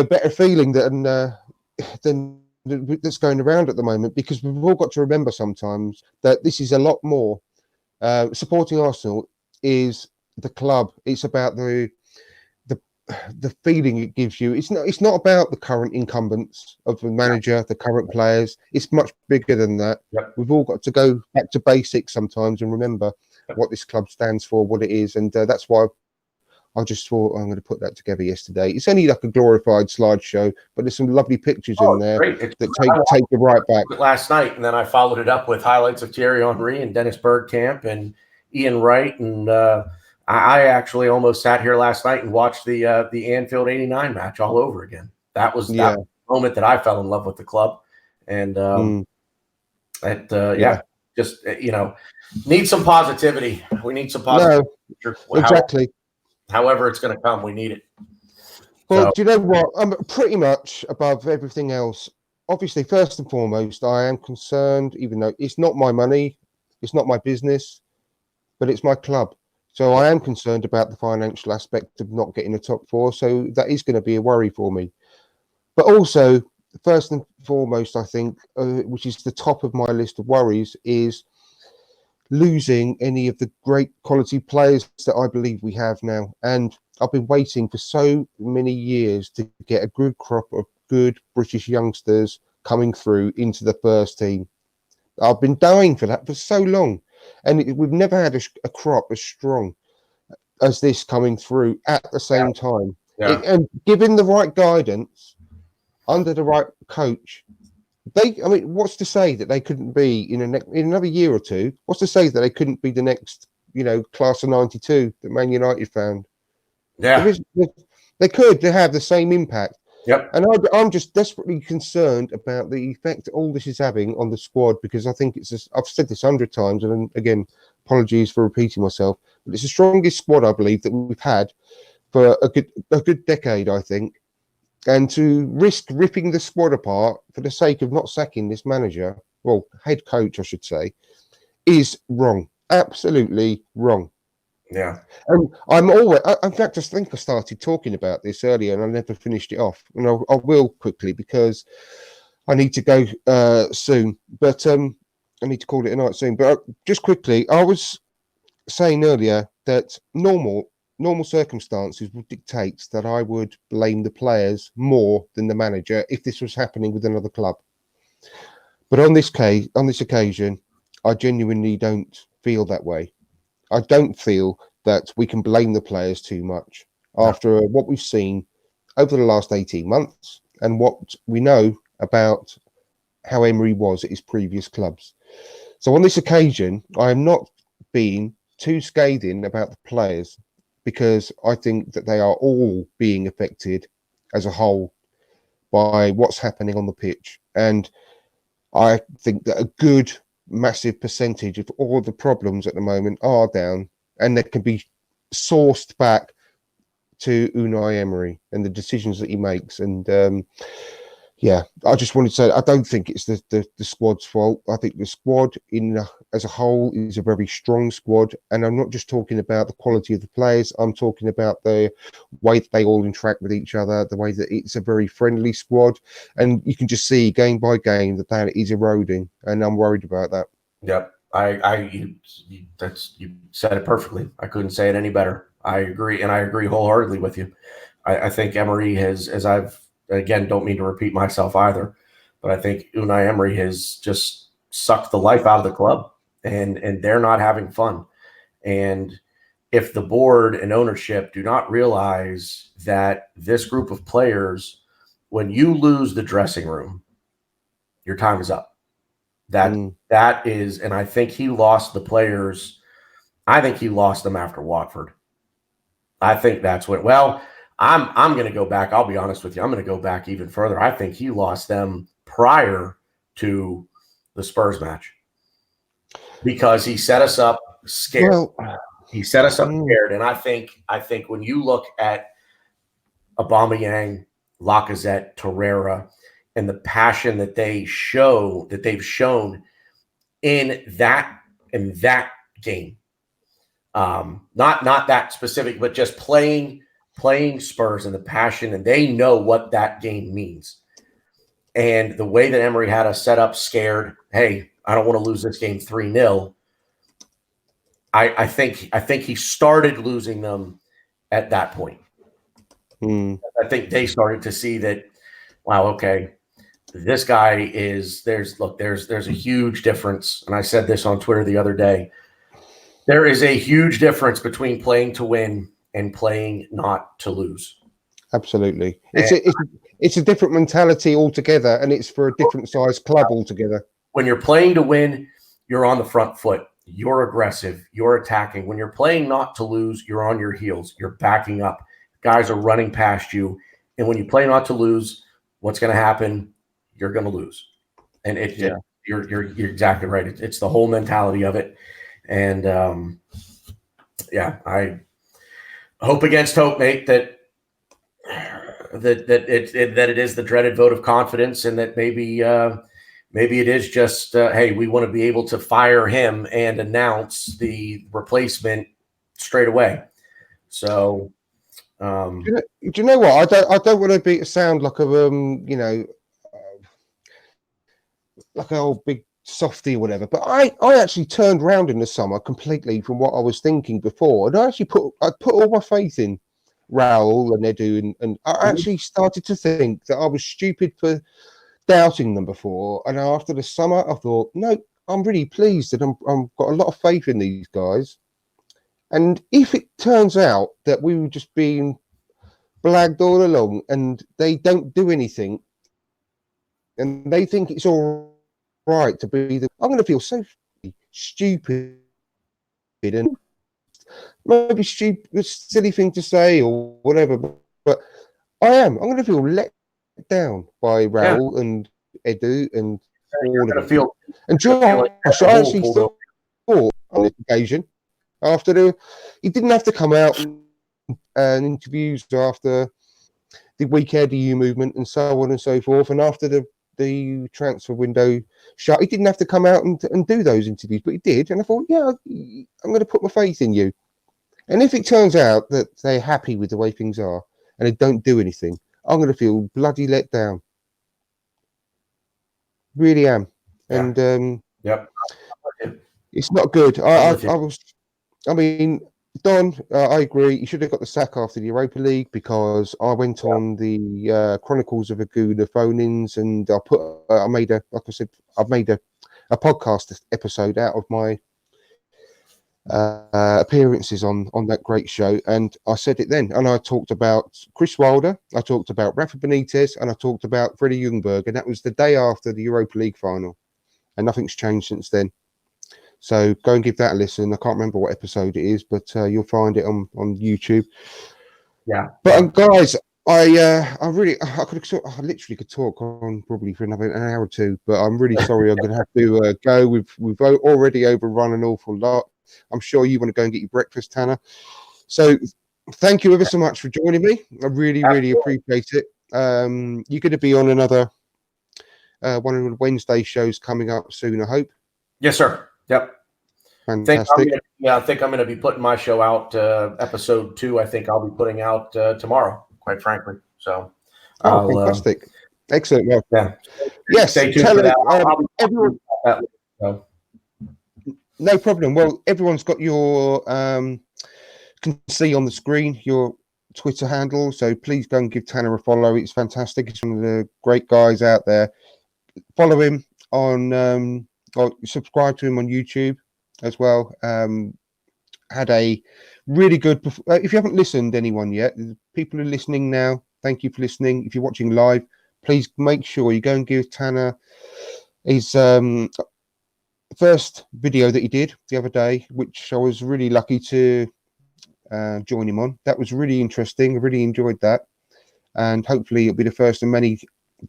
better feeling than that's going around at the moment, because we've all got to remember sometimes that this is a lot more. Supporting Arsenal is the club. It's about the feeling it gives you. It's not about the current incumbents of the manager, the current players. It's much bigger than that. Yep. We've all got to go back to basics sometimes and remember what this club stands for, what it is, and that's why I just thought I'm going to put that together yesterday. It's only like a glorified slideshow, but there's some lovely pictures in there that take you right back. Last night, and then I followed it up with highlights of Thierry Henry and Dennis Bergkamp and Ian Wright, and I actually almost sat here last night and watched the Anfield '89 match all over again. That was that moment that I fell in love with the club, and just need some positivity. We need some positivity. No, exactly. However it's going to come, we need it. Well, do you know what? I'm pretty much above everything else. Obviously, first and foremost, I am concerned, even though it's not my money, it's not my business, but it's my club. So I am concerned about the financial aspect of not getting the top four. So that is going to be a worry for me. But also, first and foremost, I think, which is the top of my list of worries, is losing any of the great quality players that I believe we have now. And I've been waiting for so many years to get a good crop of good British youngsters coming through into the first team. I've been dying for that for so long. And we've never had a crop as strong as this coming through at the same time. Yeah. And given the right guidance, under the right coach, what's to say that they couldn't be in another year or two? What's to say that they couldn't be the next, class of '92 that Man United found? Yeah, they could. They have the same impact. Yep. And I'm just desperately concerned about the effect all this is having on the squad, because I think I've said this 100 times, and again, apologies for repeating myself, but it's the strongest squad I believe that we've had for a good decade, I think. And to risk ripping the squad apart for the sake of not sacking this manager, well, head coach, I should say, is wrong. Absolutely wrong. Yeah. And I'm always, in fact, I think I started talking about this earlier and I never finished it off. And I will quickly, because I need to go soon. But I need to call it a night soon. But just quickly, I was saying earlier that normal circumstances would dictate that I would blame the players more than the manager if this was happening with another club. But on this occasion, I genuinely don't feel that way. I don't feel that we can blame the players too much after what we've seen over the last 18 months and what we know about how Emery was at his previous clubs. So on this occasion, I am not being too scathing about the players, because I think that they are all being affected as a whole by what's happening on the pitch. And I think that a good massive percentage of all the problems at the moment are down, and they can be sourced back to Unai Emery and the decisions that he makes. And Yeah, I just wanted to say I don't think it's the squad's fault. I think the squad as a whole is a very strong squad, and I'm not just talking about the quality of the players. I'm talking about the way that they all interact with each other, the way that it's a very friendly squad, and you can just see game by game that is eroding, and I'm worried about that. Yep, you said it perfectly. I couldn't say it any better. I agree, and I agree wholeheartedly with you. I think Emery has, as I've again, don't mean to repeat myself either, but I think Unai Emery has just sucked the life out of the club, and they're not having fun. And if the board and ownership do not realize that this group of players, when you lose the dressing room, your time is up. That is, and I think he lost the players. I think he lost them after Watford. I think that's what. Well, I'm going to go back. I'll be honest with you. I'm going to go back even further. I think he lost them prior to the Spurs match because he set us up scared. Well, he set us up scared, and I think when you look at Aubameyang, Lacazette, Torreira, and the passion that they've shown in that game, not that specific, but just playing Spurs and the passion, and they know what that game means. And the way that Emery had us set up scared, hey, I don't want to lose this game 3-0. I think he started losing them at that point. I think they started to see that, wow, okay, this guy is there's a huge difference. And I said this on Twitter the other day. There is a huge difference between playing to win and playing not to lose. Absolutely. It's a different mentality altogether, and it's for a different size club altogether. When you're playing to win, you're on the front foot. You're aggressive. You're attacking. When you're playing not to lose, you're on your heels. You're backing up. Guys are running past you. And when you play not to lose, what's going to happen? You're going to lose. And you're exactly right. It's the whole mentality of it. And I hope against hope, mate, that it is the dreaded vote of confidence, and that maybe it is just hey, we want to be able to fire him and announce the replacement straight away. So, do you know what? I don't want to sound like a like an old big softy or whatever, but I actually turned around in the summer completely from what I was thinking before, and I put all my faith in Raul and Edu, and I actually started to think that I was stupid for doubting them before. And after the summer, I thought, no, I'm really pleased that I'm got a lot of faith in these guys. And if it turns out that we were just being blagged all along and they don't do anything, and they think it's all right to be I'm going to feel so stupid and maybe stupid, silly thing to say or whatever, but I'm going to feel let down by Raul and Edu and all of them. And Josh, I actually thought on this occasion, he didn't have to come out and interviews after the weak EDU movement and so on and so forth, and after the transfer window shut, he didn't have to come out and do those interviews, but he did. And I thought, yeah, I'm going to put my faith in you. And if it turns out that they're happy with the way things are and they don't do anything, I'm going to feel bloody let down. Really am. Yeah. And it's not good. Don, I agree. You should have got the sack after the Europa League, because I went on the Chronicles of a Gooner phone-ins, and I've made a podcast episode out of my appearances on that great show, and I said it then. And I talked about Chris Wilder, I talked about Rafa Benitez, and I talked about Freddie Ljungberg, and that was the day after the Europa League final, and nothing's changed since then. So go and give that a listen. I can't remember what episode it is, but you'll find it on YouTube. Yeah. But guys, I literally could talk on probably for an hour or two, but I'm really sorry. I'm going to have to go. We've already overrun an awful lot. I'm sure you want to go and get your breakfast, Tanner. So thank you ever so much for joining me. I really appreciate it. You're going to be on another one of the Wednesday shows coming up soon, I hope. Yes, sir. Yep. Fantastic. I think I'm going to be putting my show out. Episode 2, I think I'll be putting out tomorrow, quite frankly. So, fantastic. Excellent. Well, yeah. yes, Stay tuned for that. everyone, So. no problem. Well, everyone's got your can see on the screen your Twitter handle, so please go and give Tanner a follow. It's fantastic. It's one of the great guys out there. Follow him on or subscribe to him on YouTube as well. Had a really good if you haven't listened anyone yet, people are listening now, thank you for listening. If you're watching live, please make sure you go and give Tanner his first video that he did the other day, which I was really lucky to join him on. That was really interesting. I really enjoyed that, and hopefully it'll be the first of many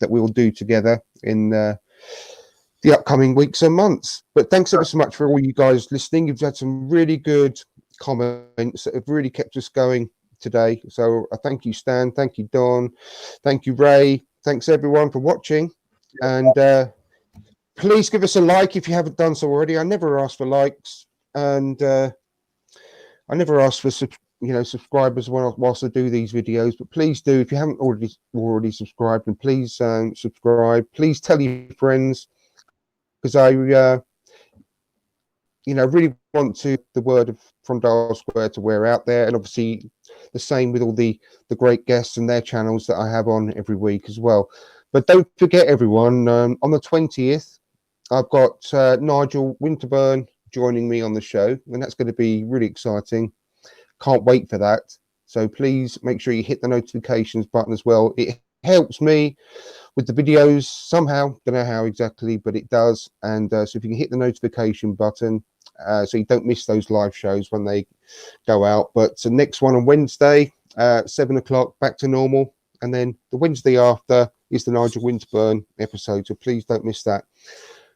that we'll do together in the upcoming weeks and months. But thanks ever so much for all you guys listening. You've had some really good comments that have really kept us going today, so I thank you, Stan, thank you, Don, thank you, Ray, thanks everyone for watching, and please give us a like if you haven't done so already. I never ask for likes, and I never ask for subscribers whilst I do these videos, but please do. If you haven't already subscribed, and please subscribe. Please tell your friends, because I really want the word from Dial Square to wear out there, and obviously the same with all the great guests and their channels that I have on every week as well. But don't forget, everyone, on the 20th, I've got Nigel Winterburn joining me on the show, and that's going to be really exciting. Can't wait for that. So please make sure you hit the notifications button as well. It helps me with the videos somehow. Don't know how exactly, but it does. And so if you can hit the notification button, so you don't miss those live shows when they go out. But the next one on Wednesday, 7 o'clock, back to normal. And then the Wednesday after is the Nigel Winterburn episode. So please don't miss that.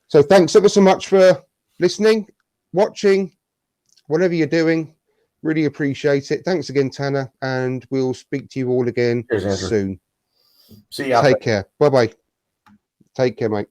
So thanks ever so much for listening, watching, whatever you're doing. Really appreciate it. Thanks again, Tanner. And we'll speak to you all again soon. See you. Take care. Bye-bye. Take care, mate.